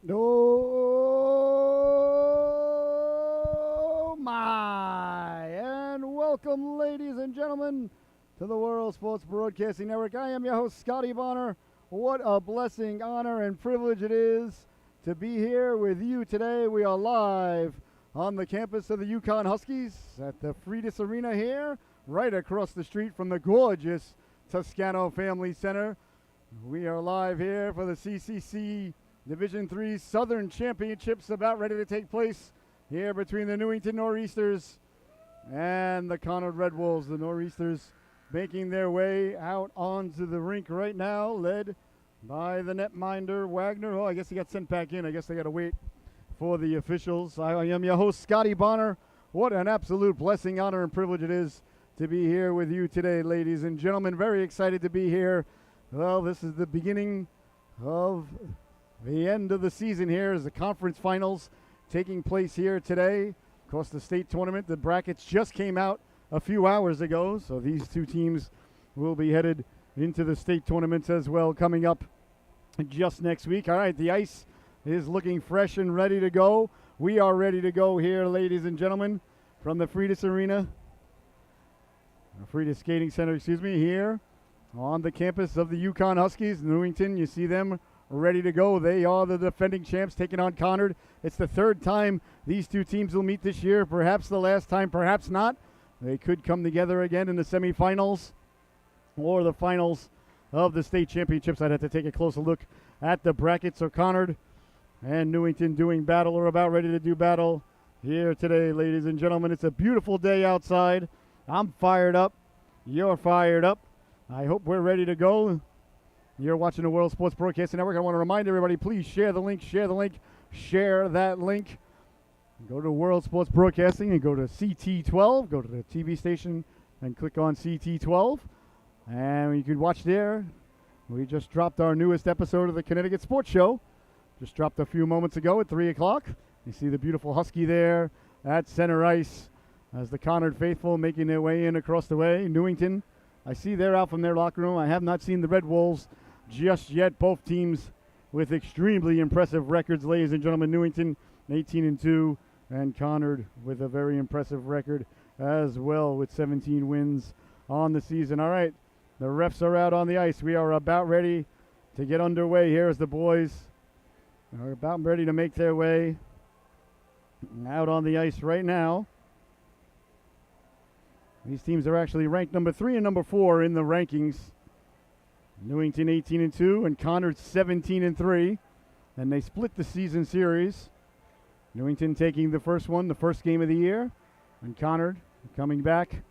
Oh my! And welcome, ladies and gentlemen, to the World Sports Broadcasting Network. I am your host, Scotty Bonner. What a blessing, honor, and privilege it is to be here with you today. We are live on the campus of the Yukon Huskies at the Freitas Arena here, right across the street from the gorgeous Toscano Family Center. We are live here for the CCC Division III Southern Championships, about ready to take place here between the Newington Nor'Easters and the Conard Red Wolves. The Nor'Easters making their way out onto the rink right now, led by the netminder Wagner. Oh, I guess he got sent back in. I guess they got to wait for the officials. I am your host, Scotty Bonner. What an absolute blessing, honor, and privilege it is to be here with you today, ladies and gentlemen. Very excited to be here. Well, this is the beginning of the end of the season here as the conference finals taking place here today. Of course, the state tournament, the brackets just came out a few hours ago, so these two teams will be headed into the state tournaments as well coming up just next week. All right, the ice is looking fresh and ready to go. We are ready to go here, ladies and gentlemen, from the Freitas Arena, Freitas Skating Center, here on the campus of the Yukon Huskies. Newington, you see them ready to go. They are the defending champs taking on Conard. It's the third time these two teams will meet this year. Perhaps the last time, perhaps not. They could come together again in the semifinals or the finals of the state championships. I'd have to take a closer look at the bracket. So Conard and Newington doing battle, or about ready to do battle here today, ladies and gentlemen. It's a beautiful day outside. I'm fired up. You're fired up. I hope we're ready to go. You're watching the World Sports Broadcasting Network. I want to remind everybody, please share the link, share that link. Go to World Sports Broadcasting and go to CT12. Go to the TV station and click on CT12. And you can watch there. We just dropped our newest episode of the Connecticut Sports Show. Just dropped a few moments ago at 3 o'clock. You see the beautiful Husky there at center ice as the Conard faithful making their way in across the way. Newington, I see they're out from their locker room. I have not seen the Red Wolves just yet. Both teams with extremely impressive records, ladies and gentlemen. Newington 18-2, and Conard with a very impressive record as well with 17 wins on the season. All right, the refs are out on the ice. We are about ready to get underway here as the boys are about ready to make their way out on the ice right now. These teams are actually ranked number 3 and number 4 in the rankings. Newington 18-2 and Conard 17-3, and they split the season series. Newington taking the first one, the first game of the year, and Conard coming back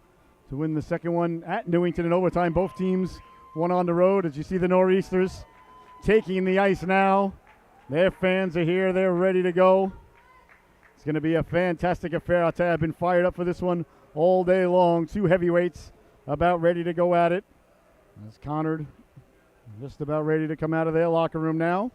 to win the second one at Newington in overtime. Both teams won on the road. As you see the Nor'Easters taking the ice now. Their fans are here. They're ready to go. It's going to be a fantastic affair. I'll tell you, I've been fired up for this one all day long. Two heavyweights about ready to go at it. As Conard just about ready to come out of their locker room now.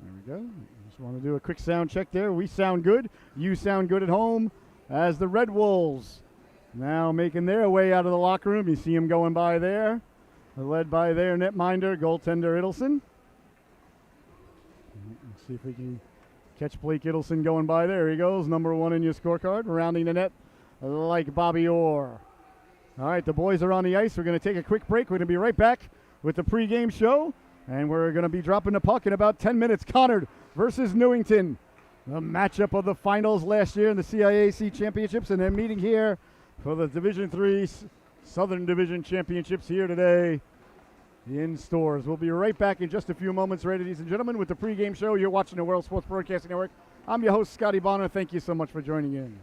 There we go. Just want to do a quick sound check there. We sound good. You sound good at home. As the Red Wolves now making their way out of the locker room. You see them going by there. They're led by their netminder, goaltender Idelson. Let's see if we can catch Blake Idelson going by. There he goes, number 1 in your scorecard, rounding the net like Bobby Orr. All right, the boys are on the ice. We're going to take a quick break. We're going to be right back with the pregame show, and we're going to be dropping the puck in about 10 minutes. Conard versus Newington, the matchup of the finals last year in the CIAC Championships, and they're meeting here for the Division III Southern Division Championships here today in stores. We'll be right back in just a few moments, ladies and gentlemen, with the pregame show. You're watching the World Sports Broadcasting Network. I'm your host, Scotty Bonner. Thank you so much for joining in.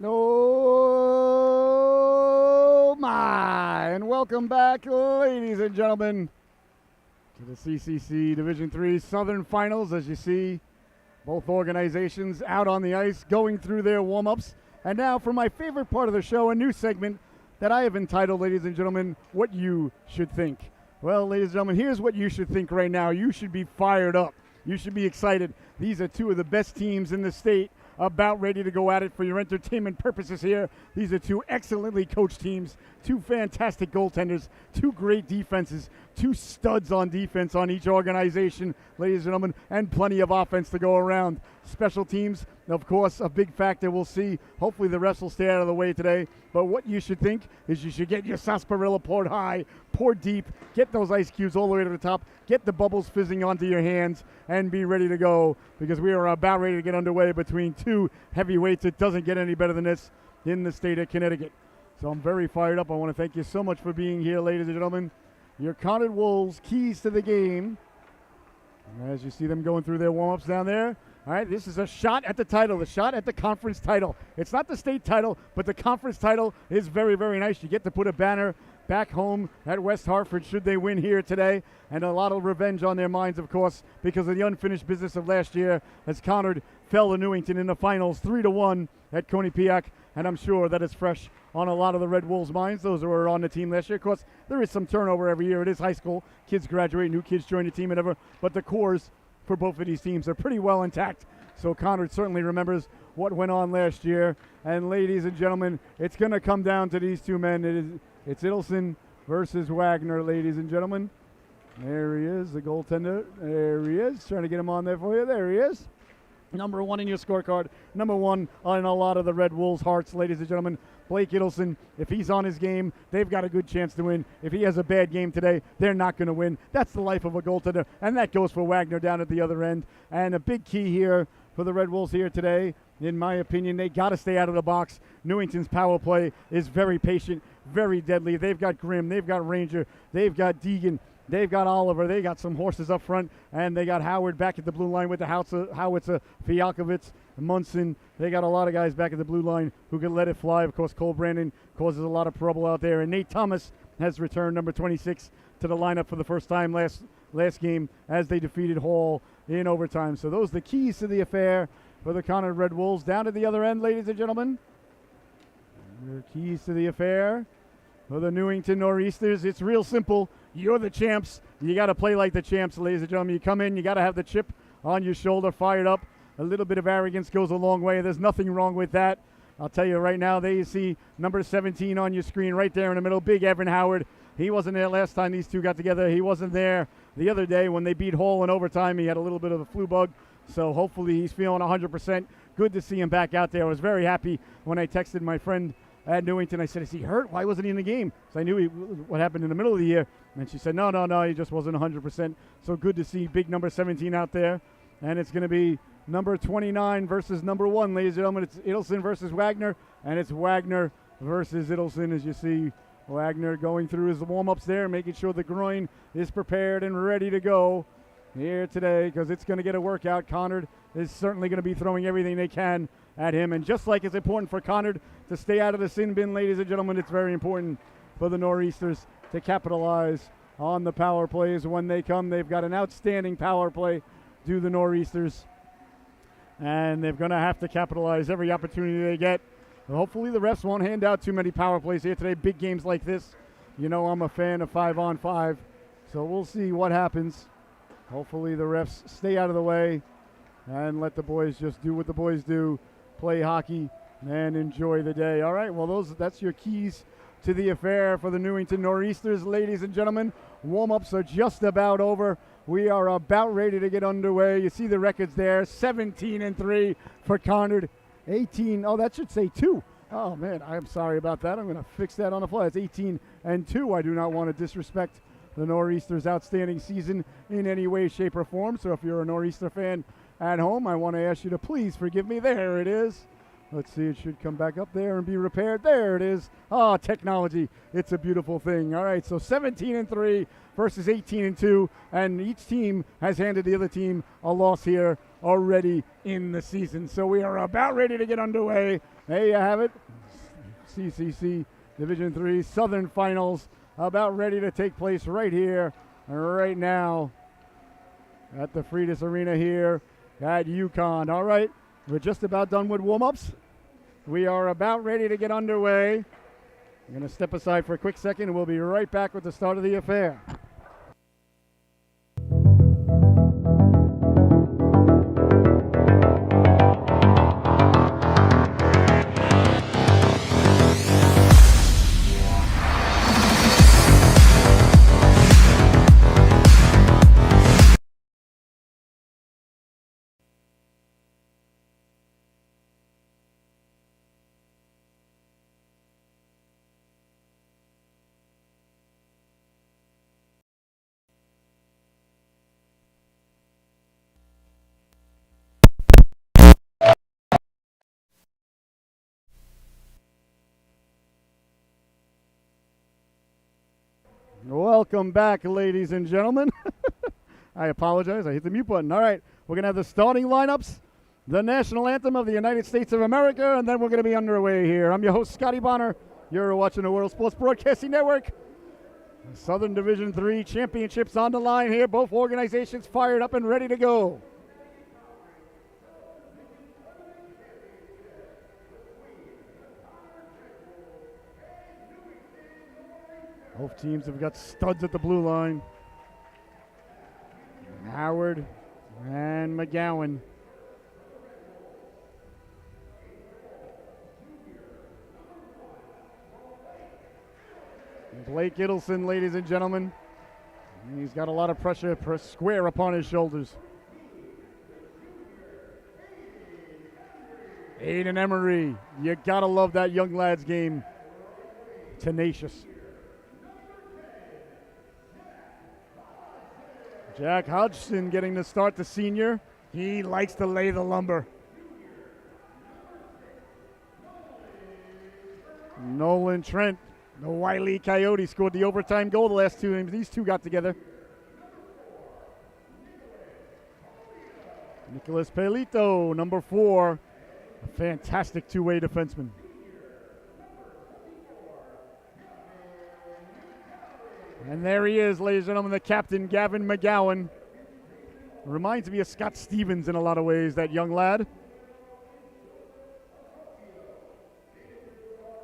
Oh my! And welcome back, ladies and gentlemen, to the CCC Division III Southern Finals. As you see, both organizations out on the ice going through their warm-ups. And now for my favorite part of the show, a new segment that I have entitled, ladies and gentlemen, What You Should Think. Well, ladies and gentlemen, here's what you should think right now. You should be fired up. You should be excited. These are two of the best teams in the state, about ready to go at it for your entertainment purposes here. These are two excellently coached teams, two fantastic goaltenders, two great defenses, two studs on defense on each organization, ladies and gentlemen, and plenty of offense to go around. Special teams, of course, a big factor. We'll see. Hopefully the refs will stay out of the way today. But what you should think is you should get your sarsaparilla poured high, poured deep, get those ice cubes all the way to the top, get the bubbles fizzing onto your hands, and be ready to go, because we are about ready to get underway between two heavyweights. It doesn't get any better than this in the state of Connecticut. So I'm very fired up. I want to thank you so much for being here, ladies and gentlemen. Your Conard Wolves, keys to the game. And as you see them going through their warm-ups down there. All right, this is a shot at the title, the shot at the conference title. It's not the state title, but the conference title is very, very nice. You get to put a banner back home at West Hartford should they win here today. And a lot of revenge on their minds, of course, because of the unfinished business of last year, as Conard fell to Newington in the finals 3-1 at Quinnipiac. And I'm sure that is fresh on a lot of the Red Wolves' minds, those who were on the team last year. Of course, there is some turnover every year. It is high school. Kids graduate, new kids join the team, and whatever. But the cores for both of these teams are pretty well intact. So Conard certainly remembers what went on last year. And ladies and gentlemen, it's going to come down to these two men. It's Idelson versus Wagner, ladies and gentlemen. There he is, the goaltender. There he is, trying to get him on there for you. There he is. Number one in your scorecard. Number one on a lot of the Red Wolves' hearts, ladies and gentlemen. Blake Idelson, if he's on his game, they've got a good chance to win. If he has a bad game today, they're not going to win. That's the life of a goaltender, and that goes for Wagner down at the other end. And a big key here for the Red Wolves here today, in my opinion, they got to stay out of the box. Newington's power play is very patient, very deadly. They've got Grimm, they've got Ranger, they've got Deegan, they've got Oliver, they got some horses up front, and they got Howard back at the blue line with the howitzer, Fialkovitz, Munson. They got a lot of guys back at the blue line who can let it fly. Of course, Cole Brandon causes a lot of trouble out there, and Nate Thomas has returned, number 26, to the lineup for the first time last game as they defeated Hall in overtime. So those are the keys to the affair for the Conard Red Wolves. Down to the other end, ladies and gentlemen, your keys to the affair for the Newington Nor'Easters. It's real simple. You're the champs. You got to play like the champs, ladies and gentlemen. You come in, you got to have the chip on your shoulder, fired up. A little bit of arrogance goes a long way. There's nothing wrong with that. I'll tell you right now, there you see number 17 on your screen right there in the middle, Big Evan Howard. He wasn't there last time these two got together. He wasn't there the other day when they beat Hall in overtime. He had a little bit of a flu bug, so hopefully he's feeling 100%. Good to see him back out there. I was very happy when I texted my friend at Newington. I said, is he hurt? Why wasn't he in the game? So I knew what happened in the middle of the year. And she said, no, he just wasn't 100%. So good to see big number 17 out there. And it's going to be number 29 versus number 1, ladies and gentlemen. It's Idelson versus Wagner, and it's Wagner versus Idelson. As you see, Wagner going through his warm-ups there, making sure the groin is prepared and ready to go here today, because it's going to get a workout. Conard is certainly going to be throwing everything they can at him. And just like it's important for Conard to stay out of the sin bin, ladies and gentlemen, it's very important for the Nor'Easters to capitalize on the power plays when they come. They've got an outstanding power play, do the Nor'Easters, and they're going to have to capitalize every opportunity they get. Hopefully the refs won't hand out too many power plays here today. Big games like this, you know I'm a fan of 5-on-5, so we'll see what happens. Hopefully the refs stay out of the way and let the boys just do what the boys do, play hockey and enjoy the day. All right, well, that's your keys to the affair for the Newington Nor'Easters, ladies and gentlemen. Warm-ups are just about over. We are about ready to get underway. You see the records there, 17-3 for Conard, 18, oh, that should say 2. Oh, man, I'm sorry about that. I'm going to fix that on the fly. It's 18-2. I do not want to disrespect the Nor'Easters' outstanding season in any way, shape, or form. So if you're a Nor'Easter fan at home, I want to ask you to please forgive me. There it is. Let's see, it should come back up there and be repaired. There it is. Oh, technology. It's a beautiful thing. All right, so 17-3 versus 18-2, and each team has handed the other team a loss here already in the season. So we are about ready to get underway. There you have it. CCC Division III Southern Finals about ready to take place right here, right now at the Freitas Arena here at UConn. All right, we're just about done with warm-ups. We are about ready to get underway. I'm going to step aside for a quick second, and we'll be right back with the start of the affair. Welcome back, ladies and gentlemen. I apologize. I hit the mute button. All right, we're going to have the starting lineups, the national anthem of the United States of America, and then we're going to be underway here. I'm your host, Scotty Bonner. You're watching the World Sports Broadcasting Network. Southern Division III Championships on the line here. Both organizations fired up and ready to go. Both teams have got studs at the blue line. Howard and McGowan. Blake Idelson, ladies and gentlemen. He's got a lot of pressure square upon his shoulders. Aiden Emery. You gotta love that young lad's game. Tenacious. Jack Hodgson getting to start, the senior. He likes to lay the lumber. Nolan Trent, the Wiley Coyote, scored the overtime goal the last two games. These two got together. Nicholas Pelito, number 4, a fantastic two-way defenseman. And there he is, ladies and gentlemen, the captain, Gavin McGowan. Reminds me of Scott Stevens in a lot of ways, that young lad.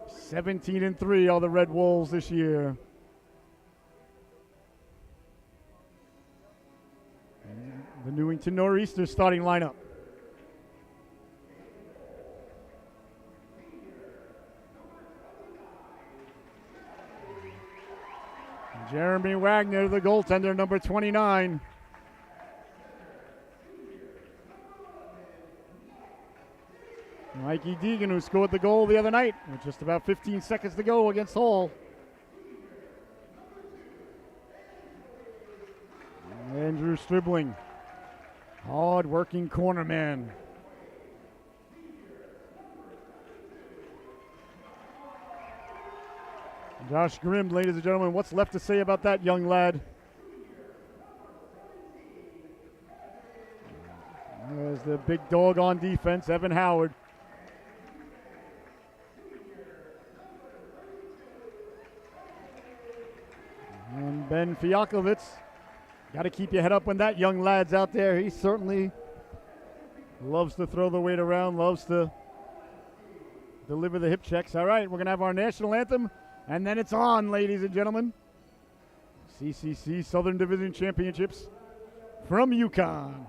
17-3 are the Red Wolves this year. And the Newington Nor'Easters starting lineup. Jeremy Wagner, the goaltender, number 29. Mikey Deegan, who scored the goal the other night with just about 15 seconds to go against Hull. Andrew Stribling, hard-working corner man. Josh Grimm, ladies and gentlemen, what's left to say about that young lad? There's the big dog on defense, Evan Howard. And Ben Fiakovitz. Got to keep your head up when that young lad's out there. He certainly loves to throw the weight around, loves to deliver the hip checks. All right, we're going to have our national anthem. And then it's on, ladies and gentlemen. CCC Southern Division Championships from UConn.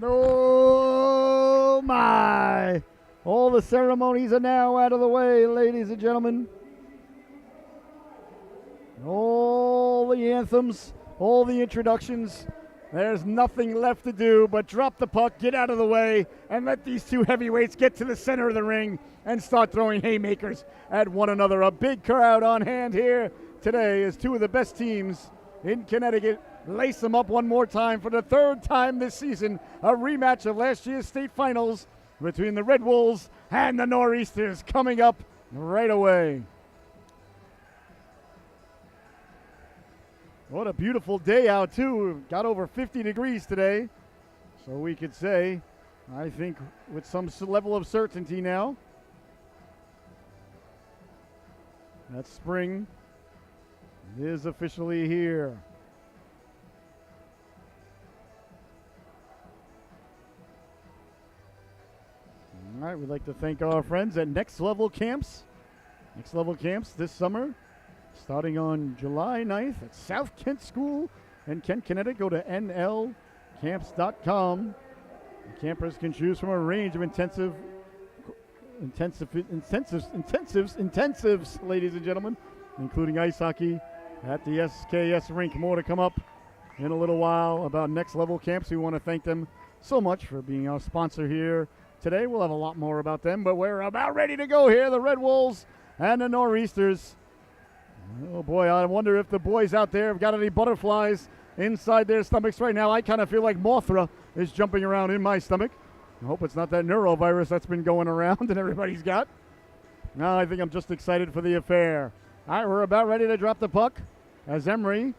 Oh, my. All the ceremonies are now out of the way, ladies and gentlemen. All the anthems, all the introductions. There's nothing left to do but drop the puck, get out of the way, and let these two heavyweights get to the center of the ring and start throwing haymakers at one another. A big crowd on hand here today as two of the best teams in Connecticut lace them up one more time for the third time this season. A rematch of last year's state finals between the Red Wolves and the Nor'Easters coming up right away. What a beautiful day out, too. Got over 50 degrees today. So we could say, I think, with some level of certainty now, that spring is officially here. All right, we'd like to thank our friends at Next Level Camps. Next Level Camps this summer, starting on July 9th at South Kent School in Kent, Connecticut. Go to nlcamps.com. Campers can choose from a range of intensives, ladies and gentlemen, including ice hockey at the SKS rink. More to come up in a little while about Next Level Camps. We want to thank them so much for being our sponsor here today. We'll have a lot more about them, but we're about ready to go here. The Red Wolves and the Nor'Easters. Oh boy, I wonder if the boys out there have got any butterflies inside their stomachs right now. I kind of feel like Mothra is jumping around in my stomach. I hope it's not that neurovirus that's been going around and everybody's got. No, I think I'm just excited for the affair. All right, we're about ready to drop the puck as Emery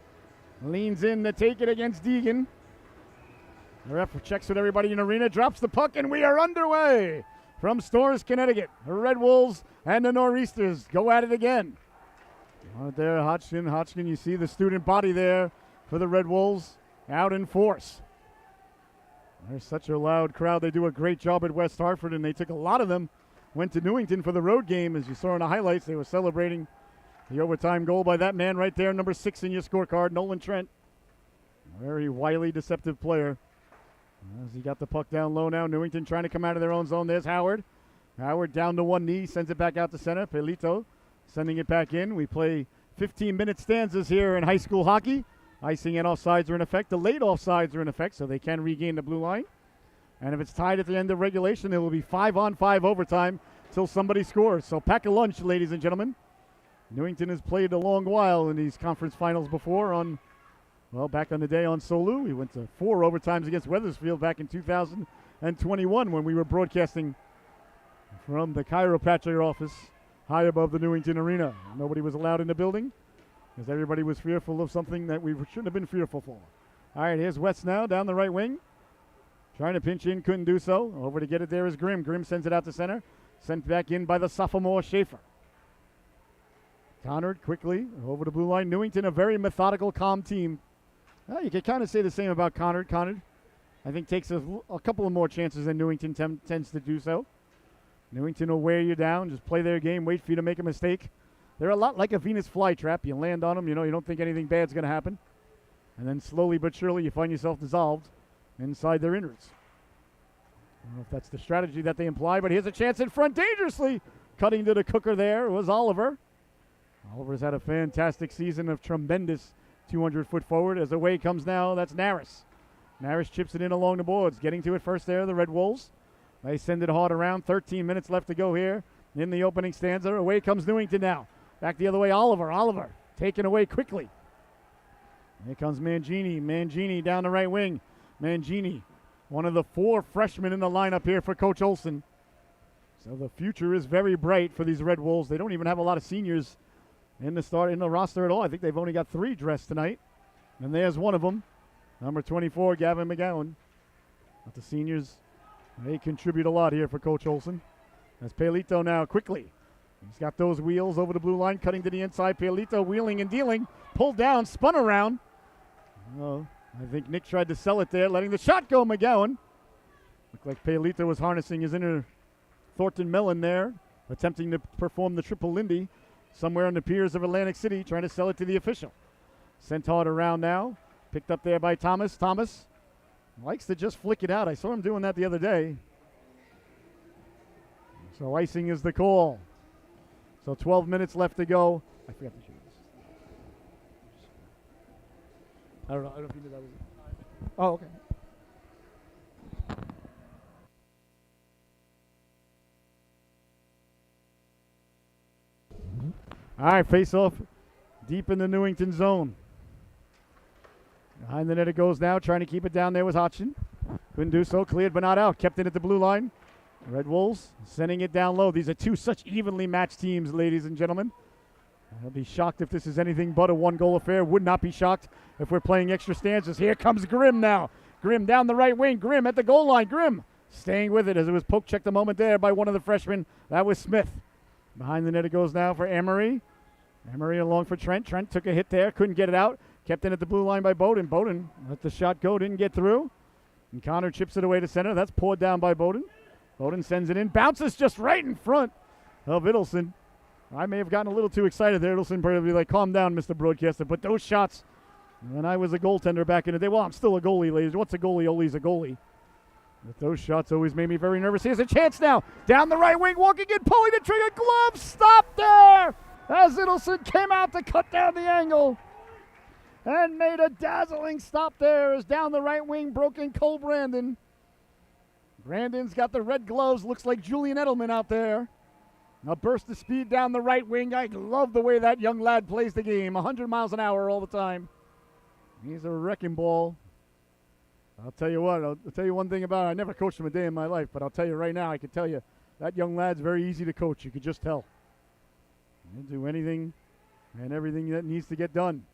leans in to take it against Deegan. The ref checks with everybody in arena, drops the puck, and we are underway from Storrs, Connecticut. The Red Wolves and the Nor'Easters go at it again. Out there, Hodgkin, you see the student body there for the Red Wolves out in force. There's such a loud crowd. They do a great job at West Hartford, and they took a lot of them, went to Newington for the road game. As you saw in the highlights, they were celebrating the overtime goal by that man right there, number 6 in your scorecard, Nolan Trent. A very wily, deceptive player. As he got the puck down low now, Newington trying to come out of their own zone. There's Howard. Howard down to one knee, sends it back out to center. Pelito sending it back in. We play 15-minute stanzas here in high school hockey. Icing and offsides are in effect. The late offsides are in effect, so they can regain the blue line. And if it's tied at the end of regulation, it will be 5-on-5 overtime till somebody scores. So pack a lunch, ladies and gentlemen. Newington has played a long while in these conference finals before back on the day on Solu. We went to 4 overtimes against Wethersfield back in 2021 when we were broadcasting from the chiropractor office high above the Newington Arena. Nobody was allowed in the building because everybody was fearful of something that we shouldn't have been fearful for. All right, here's West now down the right wing. Trying to pinch in, couldn't do so. Over to get it there is Grimm. Grimm sends it out to center. Sent back in by the sophomore Schaefer. Conard quickly over the blue line. Newington, a very methodical, calm team. Well, you can kind of say the same about Conard. Conard, I think, takes a couple of more chances than Newington tends to do so. Newington will wear you down, just play their game, wait for you to make a mistake. They're a lot like a Venus flytrap. You land on them, you don't think anything bad's going to happen. And then slowly but surely you find yourself dissolved inside their innards. I don't know if that's the strategy that they imply, but here's a chance in front, dangerously. Cutting to the cooker there was Oliver. Oliver's had a fantastic season of tremendous 200-foot forward. As away comes now, that's Naris. Naris chips it in along the boards. Getting to it first there, the Red Wolves. They send it hard around. 13 minutes left to go here in the opening stanza. Away comes Newington now. Back the other way, Oliver. Oliver taken away quickly. Here comes Mangini. Mangini down the right wing. Mangini, one of the 4 freshmen in the lineup here for Coach Olson. So the future is very bright for these Red Wolves. They don't even have a lot of seniors in the roster at all. I think they've only got 3 dressed tonight. And there's one of them, number 24, Gavin McGowan. But the seniors, they contribute a lot here for Coach Olson. That's Pelito now quickly. He's got those wheels over the blue line, cutting to the inside. Pelito wheeling and dealing, pulled down, spun around. Oh, I think Nick tried to sell it there, letting the shot go. McGowan. Looked like Pelito was harnessing his inner Thornton Mellon there, attempting to perform the triple Lindy somewhere on the piers of Atlantic City, trying to sell it to the official. Sent hard around now. Picked up there by Thomas. Thomas Likes to just flick it out. I saw him doing that the other day. So icing is the call. So 12 minutes left to go. I forgot to shoot this. I don't know if you knew that was it. Oh, okay. All right, face off deep in the Newington zone. Behind the net it goes now, trying to keep it down there was Hodgson. Couldn't do so, cleared but not out. Kept it at the blue line. Red Wolves sending it down low. These are two such evenly matched teams, ladies and gentlemen. I'll be shocked if this is anything but a one-goal affair. Would not be shocked if we're playing extra stanzas. Here comes Grimm now. Grimm down the right wing. Grimm at the goal line. Grimm staying with it as it was poke checked a moment there by one of the freshmen. That was Smith. Behind the net it goes now for Emery. Emery along for Trent. Trent took a hit there. Couldn't get it out. Kept in at the blue line by Bowden. Bowden let the shot go. Didn't get through. And Conard chips it away to center. That's poured down by Bowden. Bowden sends it in. Bounces just right in front of Idelson. I may have gotten a little too excited there. Idelson probably like, calm down, Mr. Broadcaster. But those shots, when I was a goaltender back in the day, well, I'm still a goalie, ladies. What's a goalie? Ollie's a goalie. But those shots always made me very nervous. Here's a chance now. Down the right wing, walking in, pulling the trigger. Glove stopped there as Idelson came out to cut down the angle and made a dazzling stop there as down the right wing broke in Cole Brandon. Brandon's got the red gloves. Looks like Julian Edelman out there. A burst of speed down the right wing. I love the way that young lad plays the game. 100 miles an hour all the time. He's a wrecking ball. I'll tell you what. I'll tell you one thing about it. I never coached him a day in my life, but I'll tell you right now, I can tell you, that young lad's very easy to coach. You could just tell. He'll do anything and everything that needs to get done.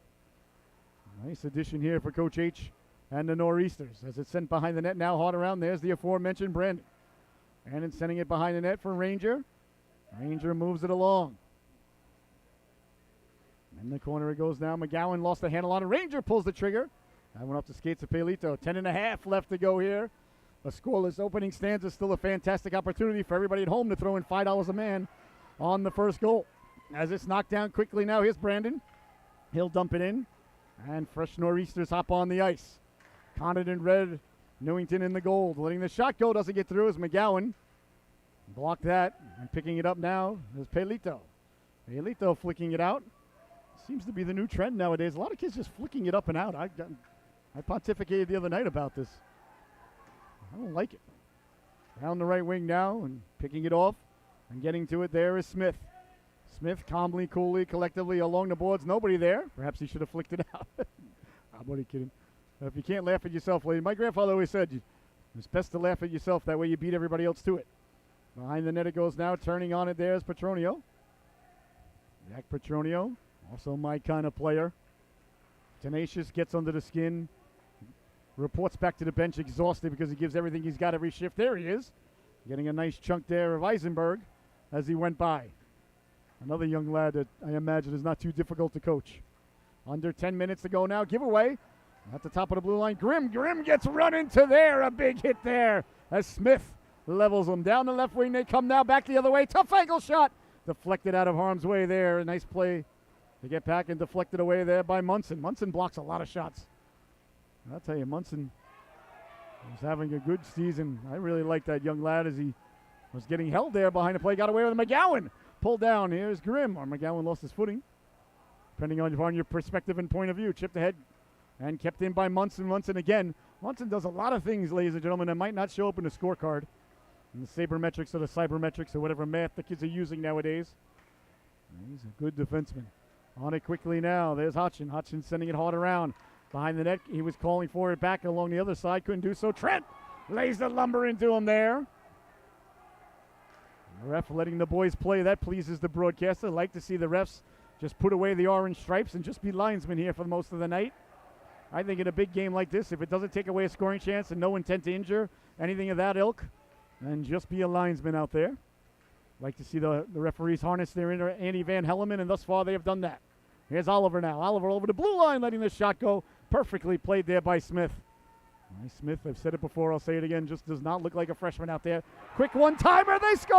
Nice addition here for Coach H and the Nor'Easters as it's sent behind the net now, hard around. There's the aforementioned Brandon. Brandon sending it behind the net for Ranger. Ranger moves it along. In the corner it goes now. McGowan lost the handle on it. Ranger pulls the trigger. That went off the skates of Pelito. 10.5 left to go here. A scoreless opening stanza. Still a fantastic opportunity for everybody at home to throw in $5 a man on the first goal. As it's knocked down quickly now, here's Brandon. He'll dump it in. And fresh Nor'Easters hop on the ice. Conard in red, Newington in the gold. Letting the shot go, doesn't get through as McGowan. Blocked that, and picking it up now is Pelito. Pelito flicking it out. Seems to be the new trend nowadays. A lot of kids just flicking it up and out. I pontificated the other night about this. I don't like it. Down the right wing now, and picking it off, and getting to it there is Smith. Smith calmly, coolly, collectively along the boards. Nobody there. Perhaps he should have flicked it out. I'm only kidding. If you can't laugh at yourself, lady. My grandfather always said it's best to laugh at yourself. That way you beat everybody else to it. Behind the net it goes now. Turning on it there is Petronio. Jack Petronio, also my kind of player. Tenacious, gets under the skin. Reports back to the bench exhausted because he gives everything he's got every shift. There he is. Getting a nice chunk there of Eisenberg as he went by. Another young lad that I imagine is not too difficult to coach. Under 10 minutes to go now. Giveaway at the top of the blue line. Grimm gets run into there. A big hit there as Smith levels him. Down the left wing they come now. Back the other way. Tough angle shot. Deflected out of harm's way there. A nice play to get back and deflected away there by Munson. Munson blocks a lot of shots. I'll tell you, Munson was having a good season. I really like that young lad as he was getting held there behind the play. Got away with McGowan. Pulled down. Here's Grimm. Or McGowan lost his footing. Depending on your perspective and point of view. Chipped ahead and kept in by Munson. Munson again. Munson does a lot of things, ladies and gentlemen, that might not show up in the scorecard. In the sabermetrics or the cybermetrics or whatever math the kids are using nowadays. He's a good defenseman. On it quickly now. There's Hodgson. Hodgson sending it hard around. Behind the net. He was calling for it back along the other side. Couldn't do so. Trent lays the lumber into him there. The ref letting the boys play. That pleases the broadcaster. Like to see the refs just put away the orange stripes and just be linesmen here for most of the night. I think in a big game like this, if it doesn't take away a scoring chance and no intent to injure, anything of that ilk, then just be a linesman out there. Like to see the referees harness their inner Andy Van Helleman, and thus far they have done that. Here's Oliver now. Oliver over the blue line, letting the shot go. Perfectly played there by Smith. Nice Smith, I've said it before, I'll say it again, just does not look like a freshman out there. Quick one-timer, they score!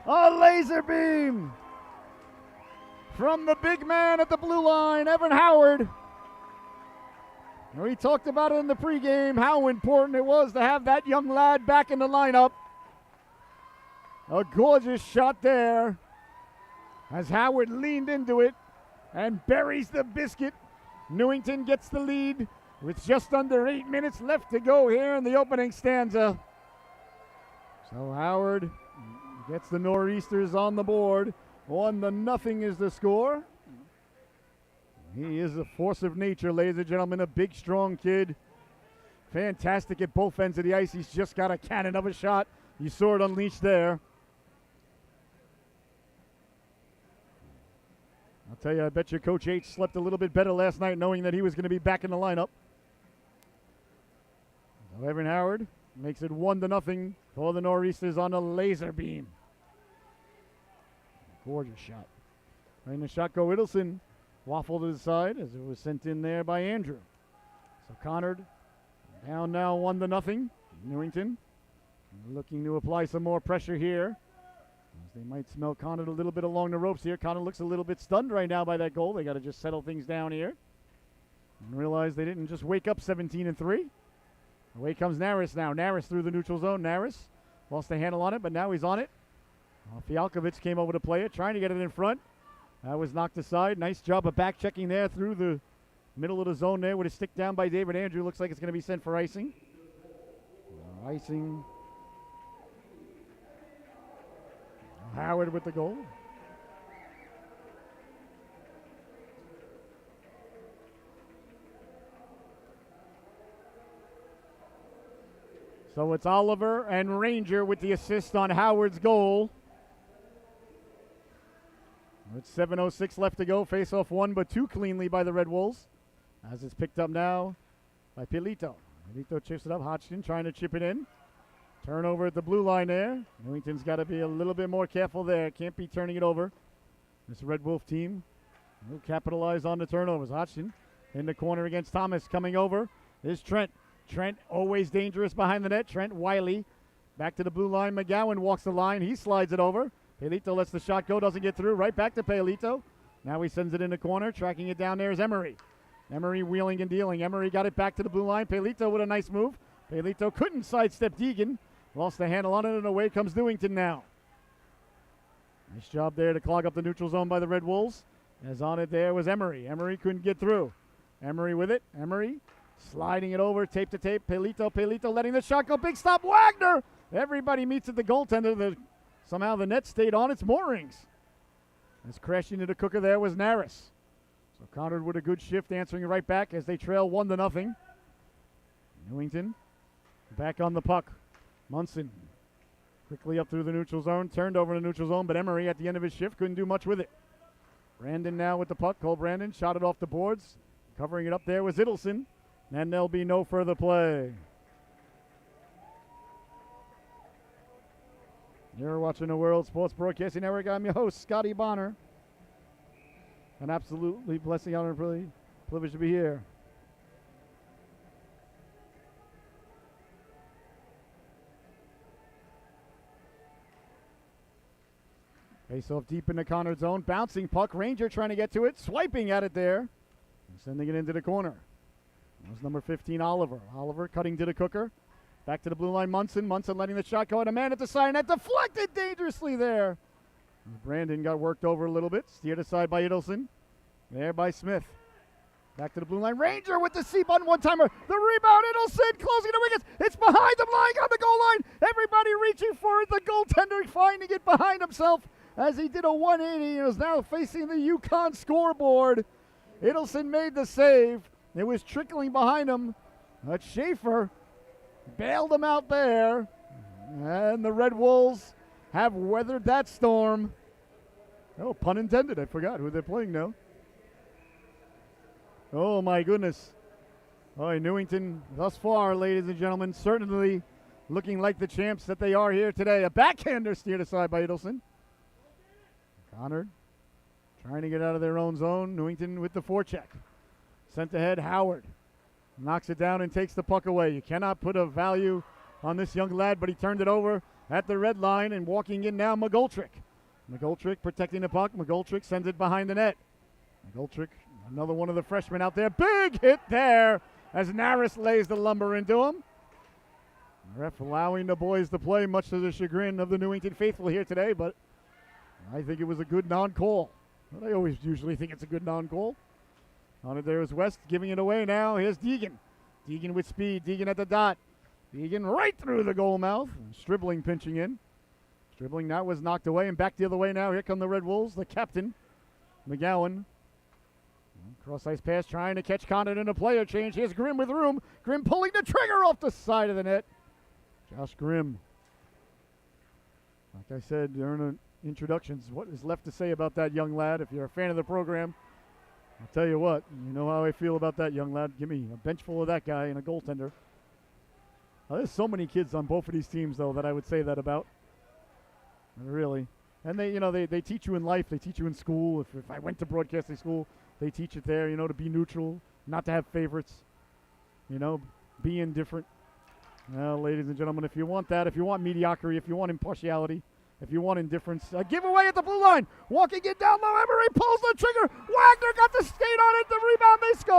A laser beam from the big man at the blue line, Evan Howard. We talked about it in the pregame, how important it was to have that young lad back in the lineup. A gorgeous shot there as Howard leaned into it and buries the biscuit. Newington gets the lead with just under 8 minutes left to go here in the opening stanza. So Howard gets the Nor'Easters on the board. 1-0 is the score. He is a force of nature, ladies and gentlemen, a big, strong kid. Fantastic at both ends of the ice. He's just got a cannon of a shot. You saw it unleashed there. I'll tell you, I bet you Coach H slept a little bit better last night knowing that he was going to be back in the lineup. So Evan Howard makes it 1-0 for the Nor'Easters on a laser beam. Gorgeous shot. Letting the shot go, Idelson waffled to the side as it was sent in there by Andrew. So Conard down now 1-0. Newington looking to apply some more pressure here. As they might smell Conard a little bit along the ropes here. Conard looks a little bit stunned right now by that goal. They got to just settle things down here and realize they didn't just wake up 17-3. Away comes Naris now. Naris through the neutral zone. Naris lost the handle on it, but now he's on it. Fialkovic came over to play it, trying to get it in front. That was knocked aside. Nice job of back checking there through the middle of the zone there with a stick down by David Andrew. Looks like it's going to be sent for icing. Icing. Howard with the goal. So it's Oliver and Ranger with the assist on Howard's goal. With 7:06 left to go, face-off 1 but 2 cleanly by the Red Wolves. As it's picked up now by Pilito. Pilito chips it up. Hodgson trying to chip it in. Turnover at the blue line there. Newington's got to be a little bit more careful there. Can't be turning it over. This Red Wolf team will capitalize on the turnovers. Hodgson in the corner against Thomas. Coming over is Trent. Trent always dangerous behind the net. Trent Wiley back to the blue line. McGowan walks the line. He slides it over. Pelito lets the shot go, doesn't get through. Right back to Pelito. Now he sends it in the corner. Tracking it down there is Emery. Emery wheeling and dealing. Emery got it back to the blue line. Pelito with a nice move. Pelito couldn't sidestep Deegan. Lost the handle on it, and away comes Newington now. Nice job there to clog up the neutral zone by the Red Wolves. As on it there was Emery. Emery couldn't get through. Emery with it. Emery sliding it over, tape to tape. Pelito letting the shot go. Big stop, Wagner! Everybody meets at the goaltender. Somehow the net stayed on its moorings. As crashing into the cooker there was Naris. So Conard with a good shift, answering right back as they trail 1-0. Newington back on the puck. Munson quickly up through the neutral zone, turned over the neutral zone, but Emery at the end of his shift couldn't do much with it. Brandon now with the puck. Cole Brandon shot it off the boards. Covering it up there was Idelson. And there'll be no further play. You're watching the World Sports Broadcasting Network. I'm your host, Scotty Bonner. An absolutely blessing, honor, and privilege to be here. Face off deep in the Conard zone. Bouncing puck. Ranger trying to get to it. Swiping at it there. And sending it into the corner. That was number 15, Oliver. Oliver cutting to the cooker. Back to the blue line, Munson. Munson letting the shot go. And a man at the side net. Deflected dangerously there. Brandon got worked over a little bit. Steered aside by Idelson. There by Smith. Back to the blue line. Ranger with the C-button one-timer. The rebound, Idelson closing the wickets. It's behind him, lying on the goal line. Everybody reaching for it. The goaltender finding it behind himself as he did a 180 and is now facing the Yukon scoreboard. Idelson made the save. It was trickling behind him. But Schaefer bailed him out there. And the Red Wolves have weathered that storm. Oh, pun intended. I forgot who they're playing now. Oh, my goodness. Oh, Newington, thus far, ladies and gentlemen, certainly looking like the champs that they are here today. A backhander steered aside by Idelson. Conard trying to get out of their own zone. Newington with the forecheck. Sent ahead, Howard. Knocks it down and takes the puck away. You cannot put a value on this young lad, but he turned it over at the red line and walking in now McGoldrick. McGoldrick protecting the puck. McGoldrick sends it behind the net. McGoldrick, another one of the freshmen out there. Big hit there as Naris lays the lumber into him. The ref allowing the boys to play, much to the chagrin of the Newington faithful here today, but I think it was a good non-call. But I always usually think it's a good non-call. On it there is West giving it away now. Here's Deegan. Deegan with speed. Deegan at the dot. Deegan right through the goal mouth. Stribling pinching in. Stribling now was knocked away and back the other way now. Here come the Red Wolves. The captain, McGowan. Cross-ice pass trying to catch Conard in a player change. Here's Grimm with room. Grimm pulling the trigger off the side of the net. Josh Grimm. Like I said during the introductions, what is left to say about that young lad? If you're a fan of the program, I'll tell you what, you know how I feel about that young lad. Give me a bench full of that guy and a goaltender. There's so many kids on both of these teams, though, that I would say that about. Really. And they teach you in life. They teach you in school. If I went to broadcasting school, they teach it there, to be neutral, not to have favorites, be indifferent. Well, ladies and gentlemen, if you want that, if you want mediocrity, if you want impartiality, if you want indifference, a giveaway at the blue line. Walking it down low, Emery pulls the trigger. Wagner got the skate on it. The rebound, they score!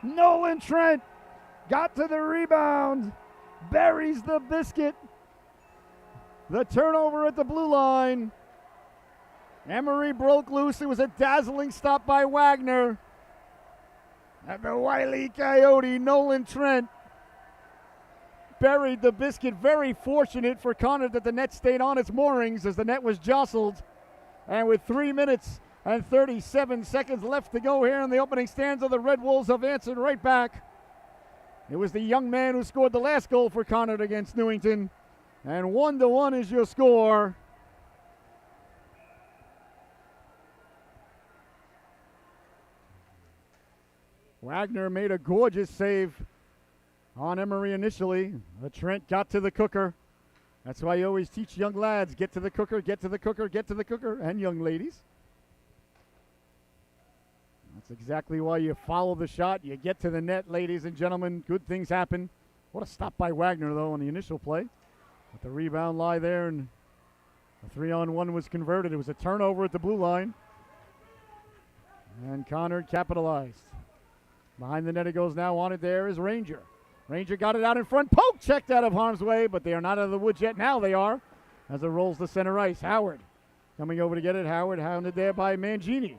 Nolan Trent got to the rebound, buries the biscuit. The turnover at the blue line. Emery broke loose. It was a dazzling stop by Wagner. And the Wile E. Coyote, Nolan Trent, buried the biscuit. Very fortunate for Conard that the net stayed on its moorings as the net was jostled. And with 3 minutes and 37 seconds left to go here in the opening stanza, the Red Wolves have answered right back. It was the young man who scored the last goal for Conard against Newington. And 1-1 is your score. Wagner made a gorgeous save on Emery initially. Trent got to the cooker. That's why you always teach young lads, get to the cooker, get to the cooker, get to the cooker, and young ladies. That's exactly why you follow the shot. You get to the net, ladies and gentlemen. Good things happen. What a stop by Wagner, though, on the initial play. But the rebound lie there, and the 3-on-1 was converted. It was a turnover at the blue line. And Conard capitalized. Behind the net it goes now. On it there is Ranger. Ranger got it out in front. Poke checked out of harm's way, but they are not out of the woods yet. Now they are, as it rolls to center ice. Howard coming over to get it. Howard hounded there by Mangini.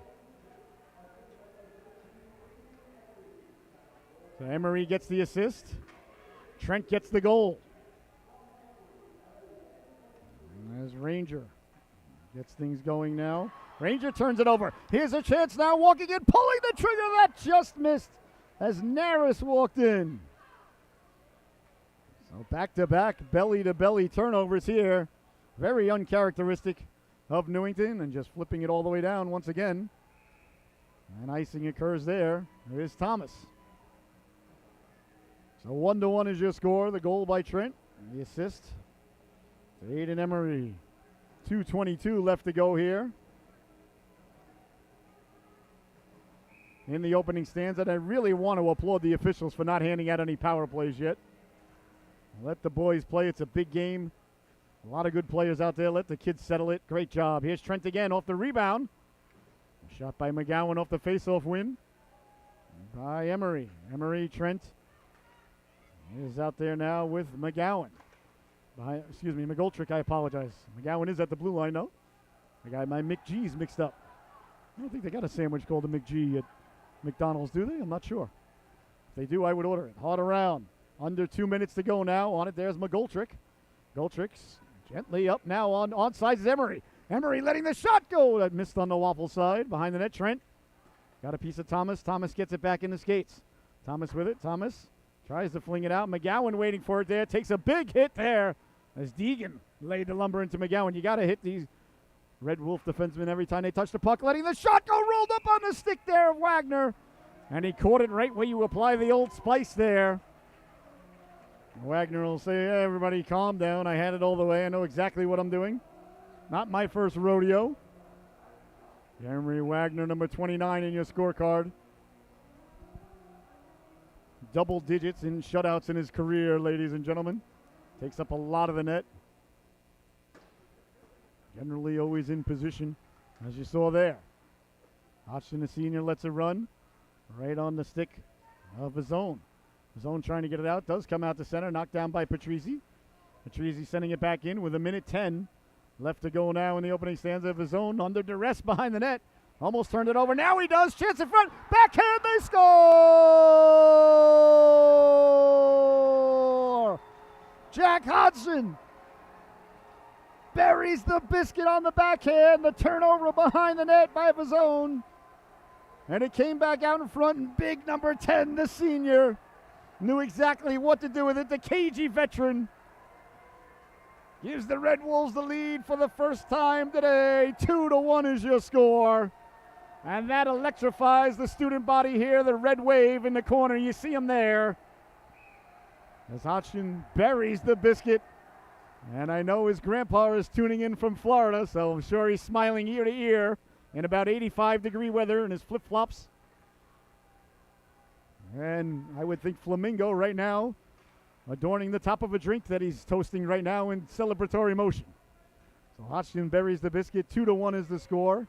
So Emery gets the assist. Trent gets the goal. And as Ranger gets things going now. Ranger turns it over. Here's a chance now. Walking in, pulling the trigger. That just missed as Naris walked in. So back-to-back belly-to-belly turnovers here. Very uncharacteristic of Newington, and just flipping it all the way down once again. And icing occurs there. There is Thomas. So 1-1 is your score. The goal by Trent. And the assist to Aiden Emery. 2:22 left to go here in the opening stanza. And I really want to applaud the officials for not handing out any power plays yet. Let the boys play. It's a big game. A lot of good players out there. Let the kids settle it. Great job. Here's Trent again off the rebound. Shot by McGowan off the faceoff win by Emery. Emery, Trent is out there now with McGowan. McGoldrick, I apologize. McGowan is at the blue line, though. I got my McG's mixed up. I don't think they got a sandwich called a McG at McDonald's, do they? I'm not sure. If they do, I would order it. Hard around. Under 2 minutes to go now. On it, there's McGoldrick. McGoldrick's gently up now on sides is Emery. Emery letting the shot go. That missed on the waffle side. Behind the net, Trent. Got a piece of Thomas. Thomas gets it back in the skates. Thomas with it. Thomas tries to fling it out. McGowan waiting for it there. Takes a big hit there as Deegan laid the lumber into McGowan. You got to hit these Red Wolf defensemen every time they touch the puck. Letting the shot go. Rolled up on the stick there of Wagner. And he caught it right where you apply the Old Spice there. Wagner will say, hey, everybody calm down. I had it all the way. I know exactly what I'm doing. Not my first rodeo. Jeremy Wagner, number 29 in your scorecard. Double digits in shutouts in his career, ladies and gentlemen. Takes up a lot of the net. Generally always in position, as you saw there. Hodgson, the senior, lets it run right on the stick of his own. His own trying to get it out. Does come out to center. Knocked down by Patrizzi. Patrizzi sending it back in with 1:10 left to go now in the opening stanza of his own. Under duress behind the net. Almost turned it over. Now he does. Chance in front. Backhand. They score! Jack Hodgson buries the biscuit on the backhand. The turnover behind the net by his own. And it came back out in front, and big number 10, the senior, knew exactly what to do with it. The cagey veteran gives the Red Wolves the lead for the first time today. 2-1 is your score. And that electrifies the student body here. The red wave in the corner. You see him there. As Hodgson buries the biscuit. And I know his grandpa is tuning in from Florida, so I'm sure he's smiling ear to ear in about 85-degree weather in his flip-flops. And I would think Flamingo right now adorning the top of a drink that he's toasting right now in celebratory motion. So Hodgson buries the biscuit. 2-1 is the score.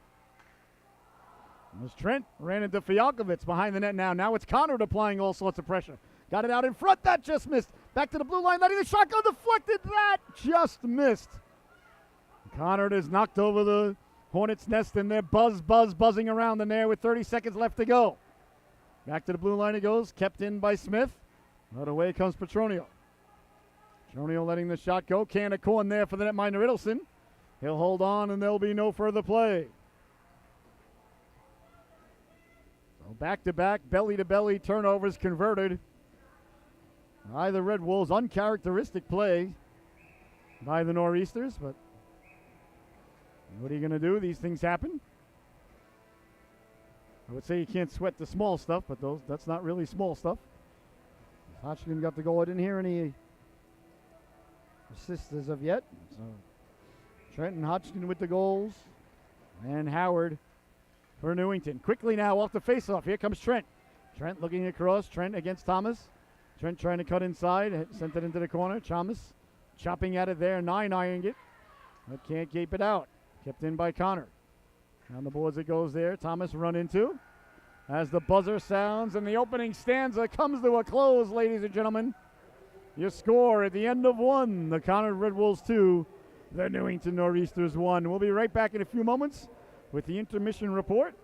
As Trent ran into Fialkovitz behind the net now. Now it's Conard applying all sorts of pressure. Got it out in front. That just missed. Back to the blue line. Letting the shot go deflected. That just missed. Conard has knocked over the Hornets' nest, and they're buzzing around in there with 30 seconds left to go. Back to the blue line it goes. Kept in by Smith. But away comes Petronio. Petronio letting the shot go. Can of corn there for the netminder Idelson. He'll hold on, and there'll be no further play. So back-to-back, belly-to-belly turnovers converted by the Red Wolves. Uncharacteristic play by the Nor'Easters, but what are you going to do? These things happen. I would say you can't sweat the small stuff, but that's not really small stuff. Hodgson got the goal. I didn't hear any assists as of yet. So Trent and Hodgson with the goals, and Howard for Newington. Quickly now off the faceoff. Here comes Trent. Trent looking across. Trent against Thomas. Trent trying to cut inside. Sent it into the corner. Thomas chopping at it there. 9-ironed it. But can't keep it out. Kept in by Conard. Down the boards it goes there. Thomas run into. As the buzzer sounds and the opening stanza comes to a close, ladies and gentlemen. Your score at the end of 1. The Conard Red Wolves 2. The Newington Nor'Easters 1. We'll be right back in a few moments with the intermission report.